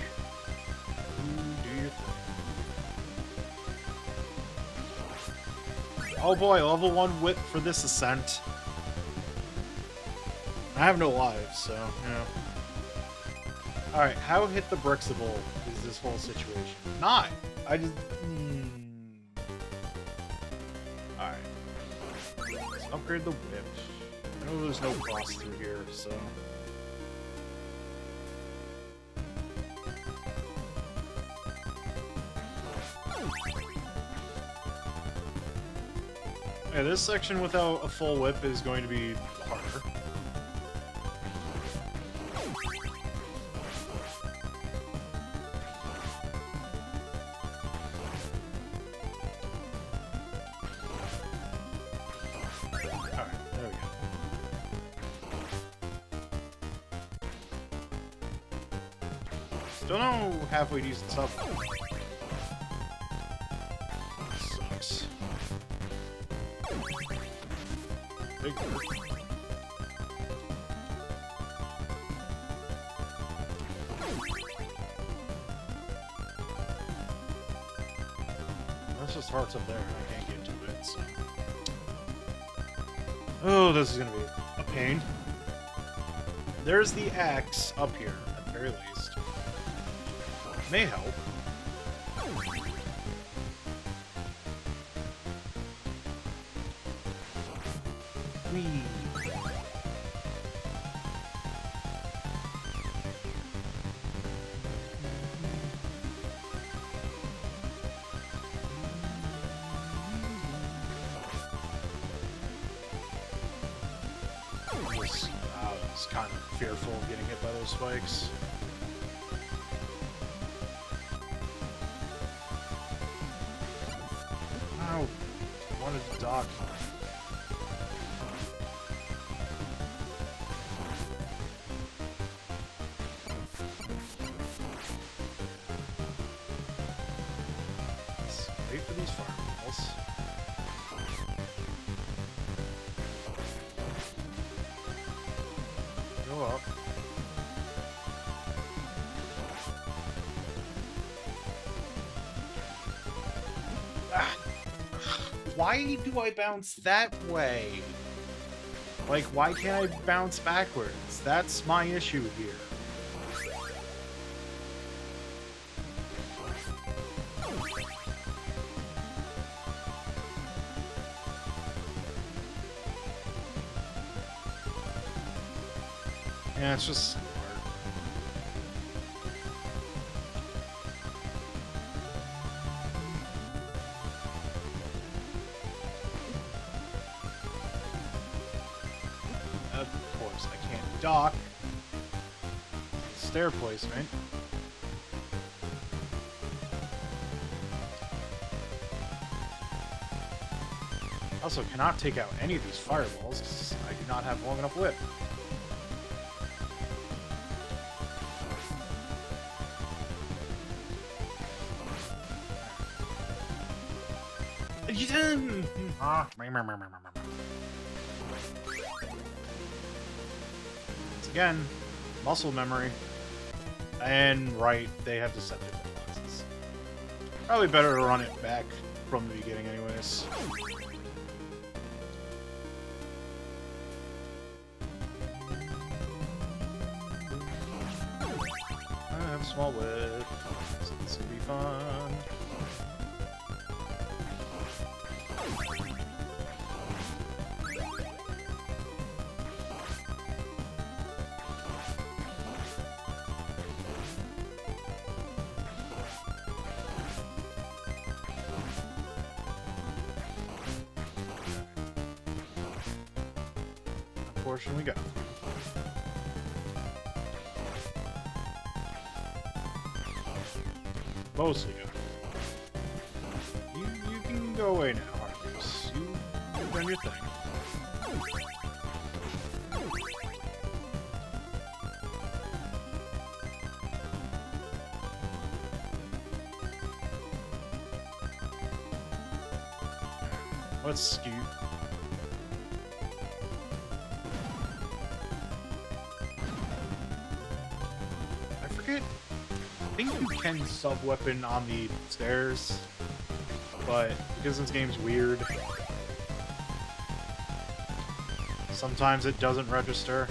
Do your thing. Oh boy, level 1 whip for this ascent. I have no lives, so, you know. Alright, how hit the Brixable is this whole situation? Not! I just... Alright. Let's upgrade the whip. I know there's no cross through here, so... Yeah, this section without a full whip is going to be harder. Don't know halfway decent stuff. Sucks. Big hurt. That's just hearts up there, and I can't get to it, so... Oh, this is gonna be a pain. There's the axe up here, at the very least. May help. Whee. I was kind of fearful of getting hit by those spikes. wanted to dock. Let's wait for these fireballs. Go up. Why do I bounce that way? Like, why can't I bounce backwards? That's my issue here. Yeah, it's just smart. Of course, I can't dock. Stair placement. Also, cannot take out any of these fireballs because I do not have long enough whip. Once again, muscle memory. And right, they have deceptive boxes. Probably better to run it back from the beginning anyways. I have a small whip, so this will be fun. Portion we got. Mostly good. You can go away now, Arcus. You've done your thing. Let's scoot. I think you can sub-weapon on the stairs, but because this game's weird, sometimes it doesn't register.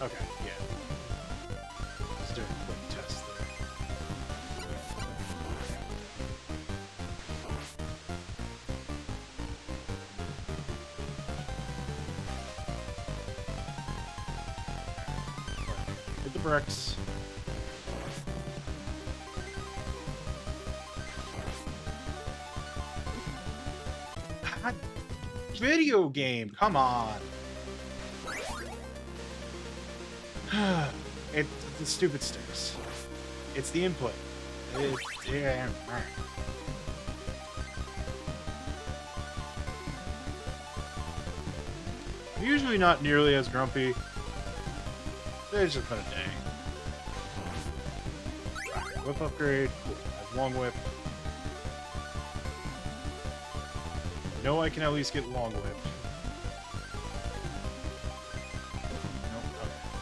Okay, yeah. Just doing a quick test there. Hit the bricks. God, video game, come on. It's the stupid stairs. It's the input. I'm usually not nearly as grumpy. Today's just been a day. Right, whip upgrade. Cool. I have long whip. Know I can at least get long whip.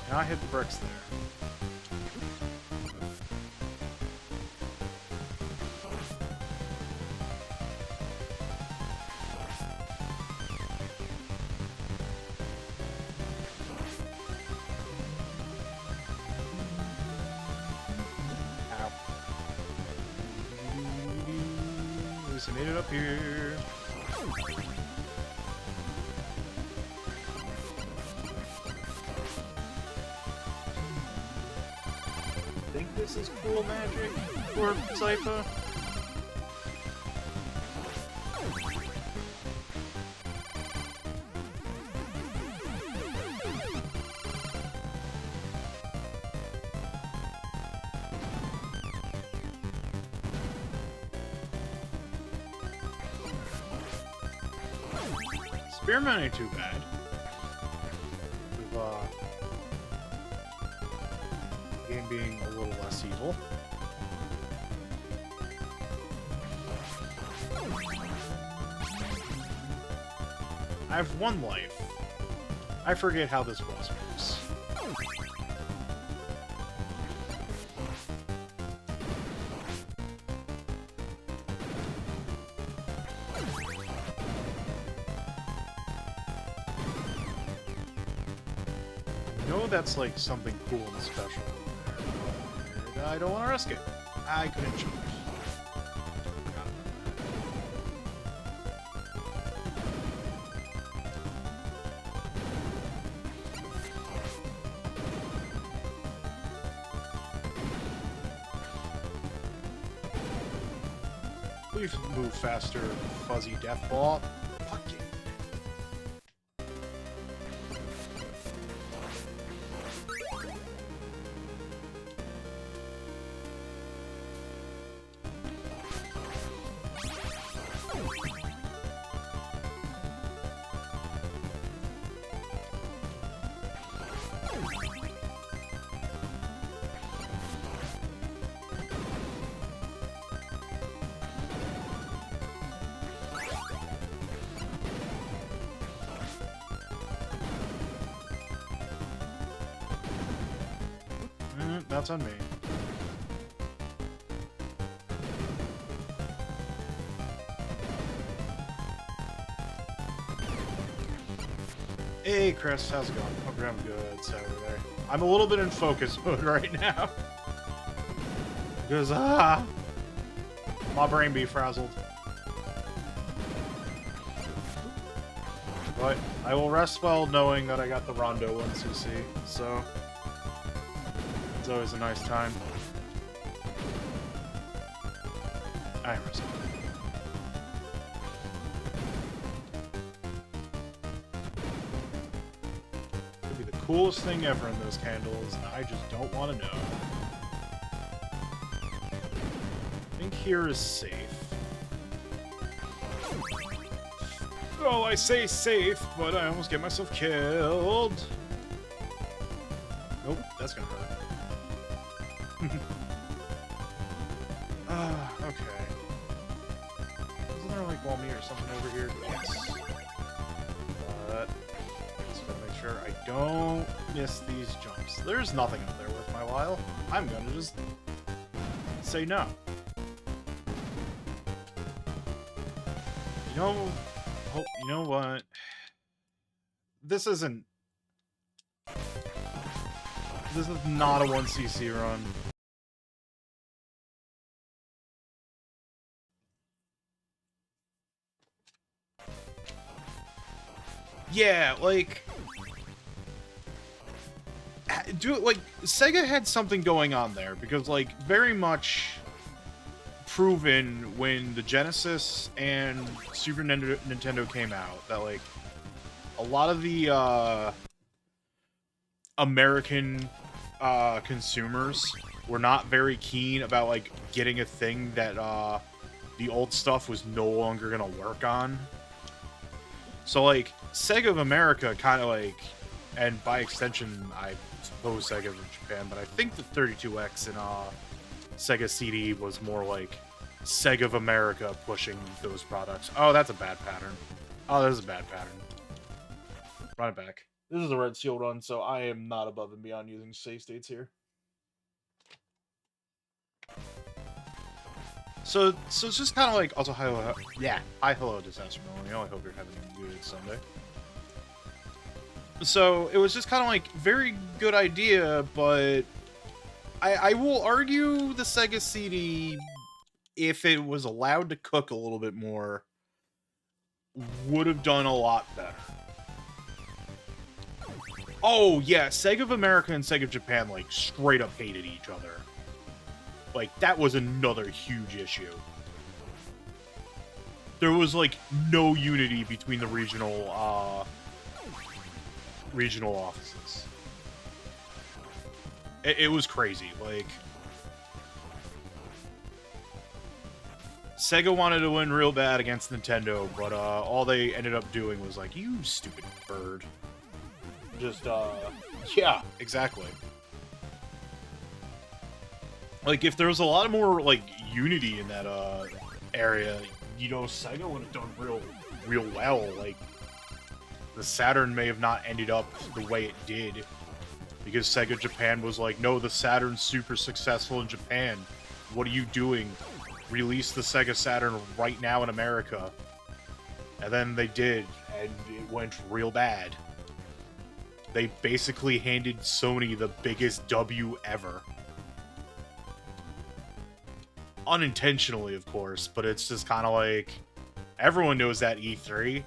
Now I hit the bricks there. Ow. At least I made it up here. I think this this is cool magic for Zypha. Spearman ain't too bad. With, the game being a little less evil. I have 1 life. I forget how this boss works. That's like something cool and special there. I don't want to risk it. I couldn't choose. Please move faster, fuzzy death ball. Fuck it. That's on me. Hey, Chris, how's it going? Hope you're having a good Saturday. I'm a little bit in focus mode right now. Because, my brain be frazzled. But I will rest well knowing that I got the Rondo 1cc, so it's always a nice time. I rest. Could be the coolest thing ever in those candles, and I just don't want to know. I think here is safe. Well, I say safe, but I almost get myself killed. Nope, that's gonna hurt. Okay. Isn't there like Walmy or something over here? Yes. But just gotta make sure I don't miss these jumps. There's nothing up there worth my while. I'm gonna just say no. You know what? This is not a 1cc run. Yeah, like Sega had something going on there because like very much proven when the Genesis and Super Nintendo came out that like a lot of the American consumers were not very keen about like getting a thing that the old stuff was no longer gonna work on. So like Sega of America kind of like, and by extension I suppose Sega of Japan, but I think the 32X in Sega CD was more like Sega of America pushing those products. Oh, that's a bad pattern. Oh, this is a bad pattern. Run it back. This is a red seal run, so I am not above and beyond using save states here. So it's just kind of like, also, hi, hello, Disaster Millennial. I hope you're having a good Sunday. So it was just kind of like, very good idea, but I will argue the Sega CD, if it was allowed to cook a little bit more, would have done a lot better. Oh, yeah, Sega of America and Sega of Japan, like, straight up hated each other. Like, that was another huge issue. There was, like, no unity between the regional offices. It was crazy. Like, Sega wanted to win real bad against Nintendo, but all they ended up doing was like, you stupid bird. Just, yeah, exactly. Like, if there was a lot more, like, unity in that, area, you know, Sega would have done real well. Like, the Saturn may have not ended up the way it did, because Sega Japan was like, no, the Saturn's super successful in Japan. What are you doing? Release the Sega Saturn right now in America. And then they did, and it went real bad. They basically handed Sony the biggest W ever. Unintentionally, of course, but it's just kind of like, everyone knows that E3.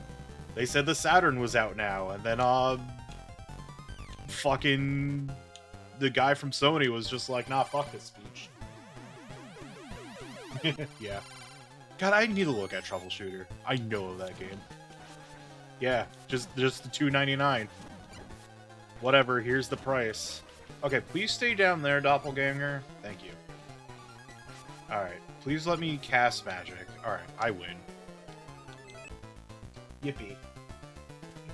They said the Saturn was out now, and then, fucking the guy from Sony was just like, nah, fuck this speech. Yeah. God, I need to look at Troubleshooter. I know that game. Yeah, just the $2.99. Whatever, here's the price. Okay, please stay down there, Doppelganger. Thank you. Alright, please let me cast magic. Alright, I win. Yippee.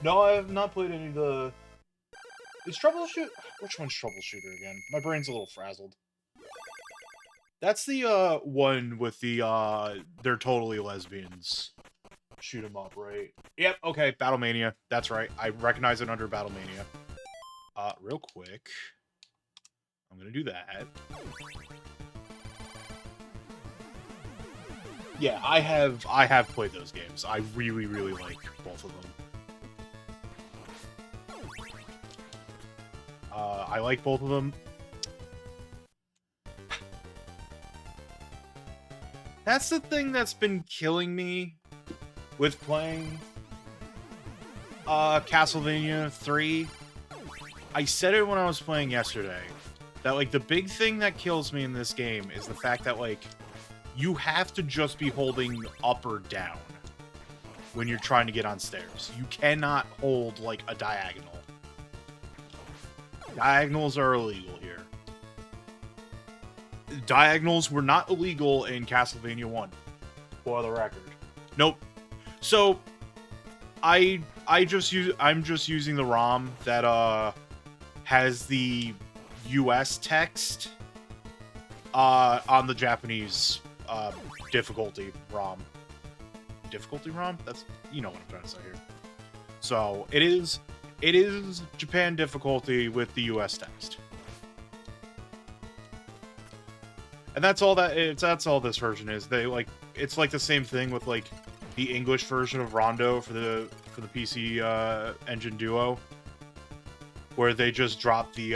No, I have not played any of the... Is Troubleshooter... Which one's Troubleshooter again? My brain's a little frazzled. That's the, one with the, they're totally lesbians. Shoot 'em up, right? Yep, okay, Battlemania. That's right. I recognize it under Battlemania. Real quick. I'm gonna do that. Yeah, I have played those games. I really like both of them. I like both of them. That's the thing that's been killing me with playing Castlevania 3. I said it when I was playing yesterday, that, like, the big thing that kills me in this game is the fact that, like, you have to just be holding up or down when you're trying to get on stairs. You cannot hold, like, a diagonal. Diagonals are illegal here. Diagonals were not illegal in Castlevania 1, for the record. Nope. So, I'm just using the ROM that has the US text on the Japanese difficulty ROM. Difficulty ROM? That's, you know what I'm trying to say here. So, it is Japan difficulty with the US text. And that's all this version is. It's like the same thing with, like, the English version of Rondo for the PC Engine Duo, where they just drop the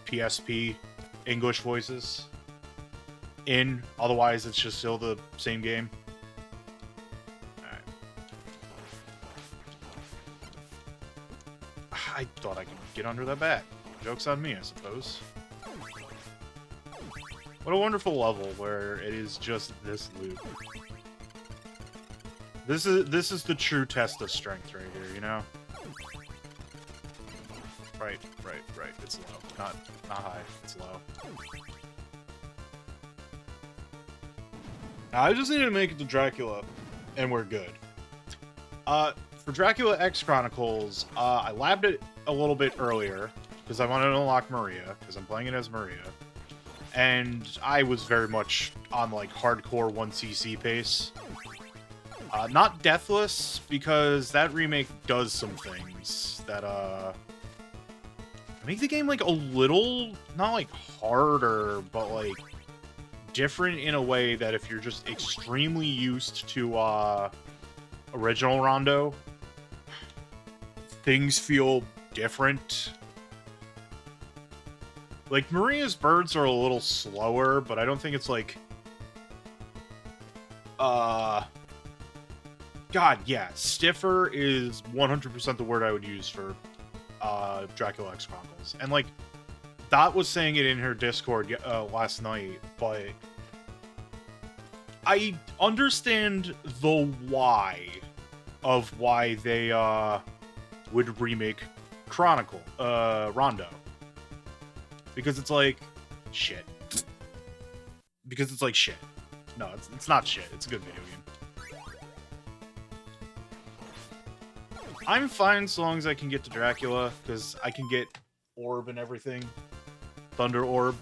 PSP English voices in. Otherwise, it's just still the same game. Alright. I thought I could get under that bat. Joke's on me, I suppose. What a wonderful level where it is just this loop. This is the true test of strength right here, you know? Right. It's low. Not high. It's low. Now, I just need to make it to Dracula, and we're good. For Dracula X Chronicles, I labbed it a little bit earlier, because I wanted to unlock Maria, because I'm playing it as Maria. And I was very much on, like, hardcore 1cc pace. Not Deathless, because that remake does some things that, make the game, like, a little, not, like, harder, but, like, different in a way that if you're just extremely used to, original Rondo, things feel different. Like, Maria's birds are a little slower, but I don't think it's, like, God, yeah, stiffer is 100% the word I would use for, Dracula X Chronicles. And, like, Dot was saying it in her Discord last night, but I understand the why of why they would remake Rondo. Because it's like shit. Because it's like shit. No, it's not shit. It's a good video game. I'm fine so long as I can get to Dracula, because I can get orb and everything. Thunder orb.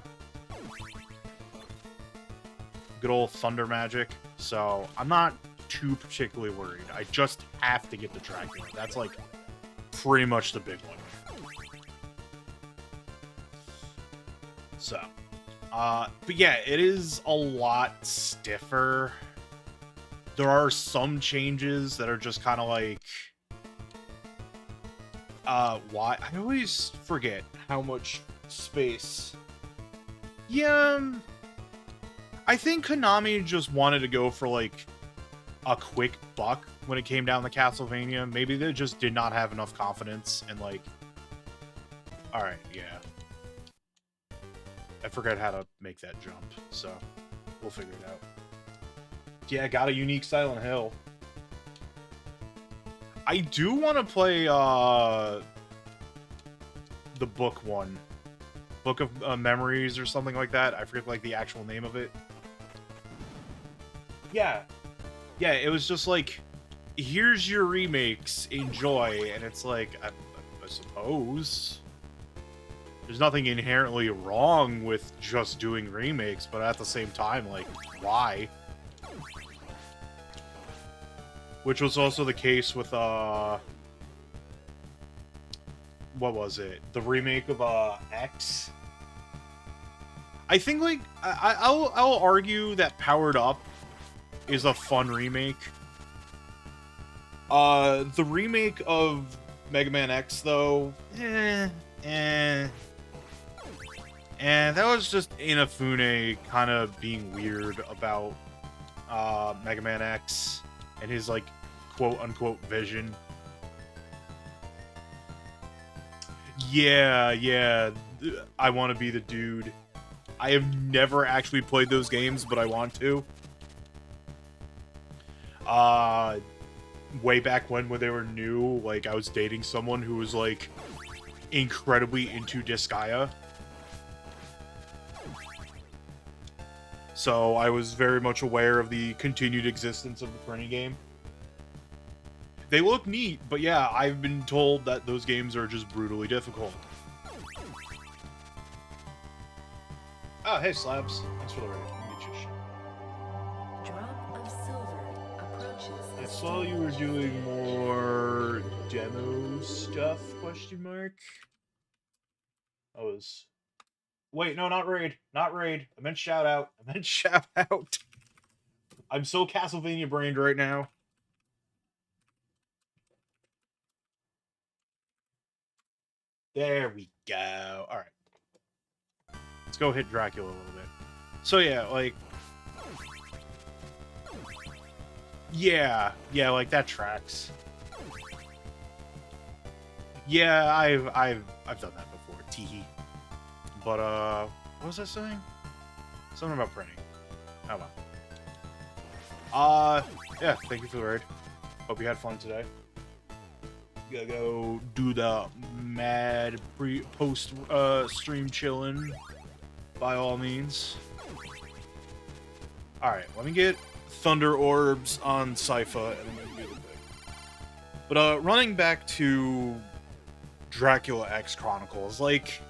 Good old thunder magic. So I'm not too particularly worried. I just have to get to Dracula. That's like pretty much the big one. So, but yeah, it is a lot stiffer. There are some changes that are just kind of like, why? I always forget how much space. Yeah, I think Konami just wanted to go for like a quick buck when it came down to Castlevania. Maybe they just did not have enough confidence and like, all right, yeah. I forgot how to make that jump, so we'll figure it out. Yeah, got a unique Silent Hill. I do want to play the book one. Book of Memories or something like that. I forget like the actual name of it. Yeah. Yeah, it was just like, here's your remakes, enjoy. And it's like, I suppose there's nothing inherently wrong with just doing remakes, but at the same time, like, why? Which was also the case with, what was it? The remake of, X? I think, like, I'll argue that Powered Up is a fun remake. The remake of Mega Man X, though, and that was just Inafune kind of being weird about Mega Man X and his, like, quote-unquote vision. Yeah, I want to be the dude. I have never actually played those games, but I want to. Way back when they were new, like, I was dating someone who was, like, incredibly into Disgaea. So I was very much aware of the continued existence of the printing game. They look neat, but yeah, I've been told that those games are just brutally difficult. Oh, hey, Slabs. Thanks for the raid. Let me get you a shot. Drop of silver approaches. I saw you were doing more demo stuff, question mark? I was... Wait, no, not raid. Not raid. I meant shout out. I meant shout out. I'm so Castlevania brained right now. There we go. Alright. Let's go hit Dracula a little bit. So yeah, like... Yeah, like that tracks. Yeah, I've done that before. Teehee. But, what was I saying? Something about printing. How about? Yeah, thank you for the raid. Hope you had fun today. Gotta go do the mad post stream chilling, by all means. Alright, let me get Thunder Orbs on Sypha, and then we'll do it. But, running back to Dracula X Chronicles, like...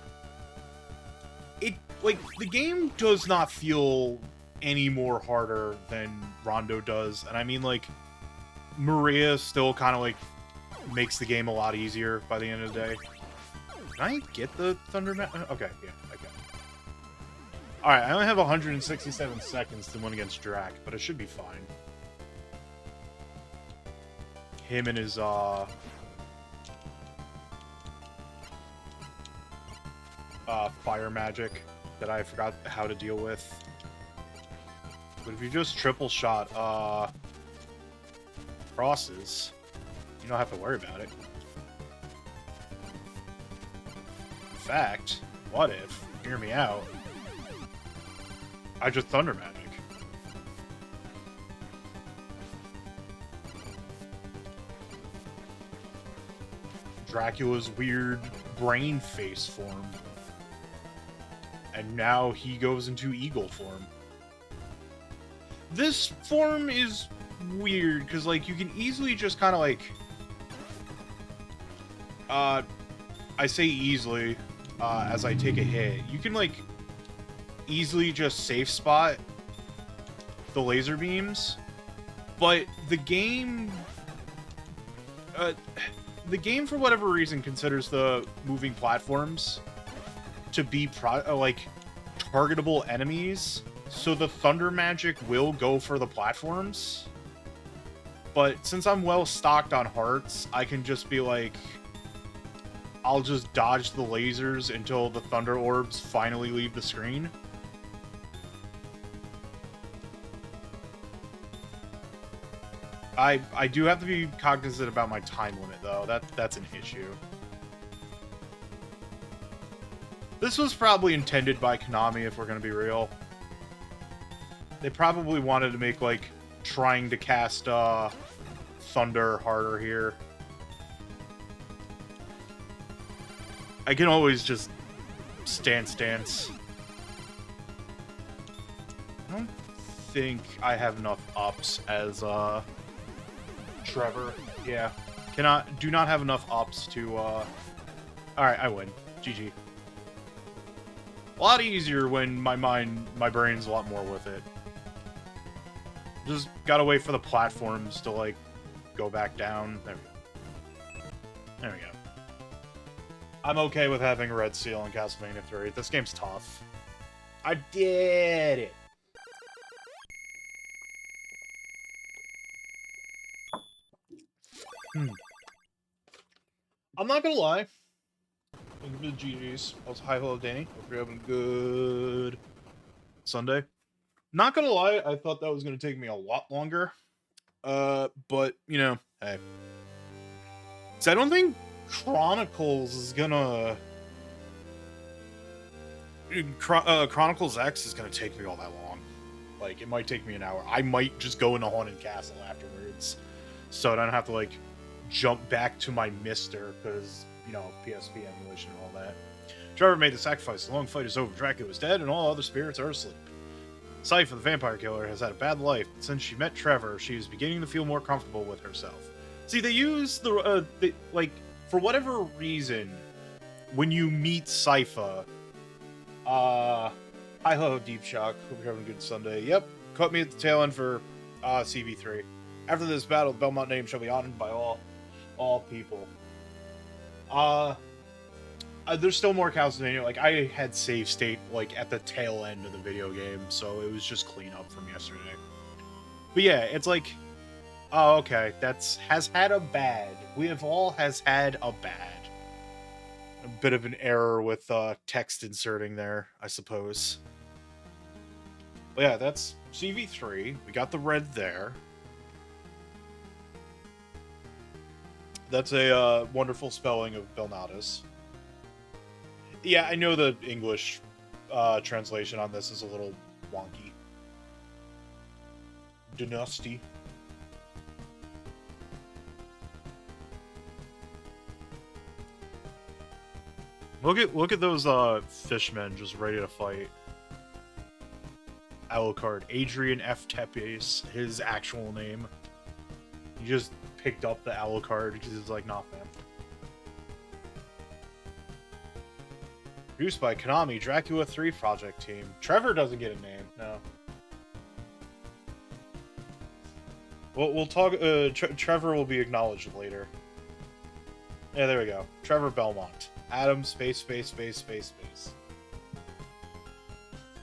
the game does not feel any more harder than Rondo does, and I mean, like, Maria still kind of, like, makes the game a lot easier by the end of the day. Can I get the Thunder Okay, yeah, I can. Alright, I only have 167 seconds to win against Drac, but it should be fine. Him and his, fire magic that I forgot how to deal with. But if you just triple shot, crosses, you don't have to worry about it. In fact, what if Hear me out. I just thunder magic. Dracula's weird brain face form. And now he goes into eagle form. This form is weird, because, like, you can easily just kind of, like... I say easily, as I take a hit. You can, like, easily just safe spot the laser beams, but the game... the game, for whatever reason, considers the moving platforms to be, like, targetable enemies, so the thunder magic will go for the platforms. But since I'm well stocked on hearts, I can just be like, I'll just dodge the lasers until the thunder orbs finally leave the screen. I do have to be cognizant about my time limit, though. That's an issue. This was probably intended by Konami, if we're going to be real. They probably wanted to make, like, trying to cast thunder harder here. I can always just stance. I don't think I have enough ups as Trevor. Yeah. Do not have enough ups to Alright, I win. GG. A lot easier when my brain's a lot more with it. Just gotta wait for the platforms to, like, go back down. There we go. There we go. I'm okay with having a red seal in Castlevania 3. This game's tough. I did it! I'm not gonna lie. Thank you for the GGs. Also, hi, hello, Danny. Hope you're having a good Sunday. Not gonna lie, I thought that was gonna take me a lot longer. But, you know, hey. So I don't think Chronicles is gonna... Chronicles X is gonna take me all that long. Like, it might take me an hour. I might just go into Haunted Castle afterwards. So I don't have to, like, jump back to my Mister, because, you know, PSP emulation and all that. Trevor made the sacrifice. The long fight is over. Dracula is dead, and all other spirits are asleep. Sypha, the vampire killer, has had a bad life. Since she met Trevor, she is beginning to feel more comfortable with herself. See, they use like, for whatever reason, when you meet Sypha, hi, hello, Deep Shock. Hope you're having a good Sunday. Yep, caught me at the tail end for CV3. After this battle, the Belmont name shall be honored by all people. There's still more Castlevania. Like, I had save state, like, at the tail end of the video game, so it was just cleanup from yesterday. But yeah, it's like, oh, okay, has had a bad. We have all has had a bad. A bit of an error with text inserting there, I suppose. But yeah, that's CV3. We got the red there. That's a wonderful spelling of Belnatus. Yeah, I know the English translation on this is a little wonky. Dynasty. Look at those fishmen just ready to fight. Alucard, Adrian F. Tepes, his actual name. He just picked up the Alucard because he's like, nah, fam. Produced by Konami, Dracula 3 project team. Trevor doesn't get a name, no. We'll talk. Trevor will be acknowledged later. Yeah, there we go. Trevor Belmont. Adam space.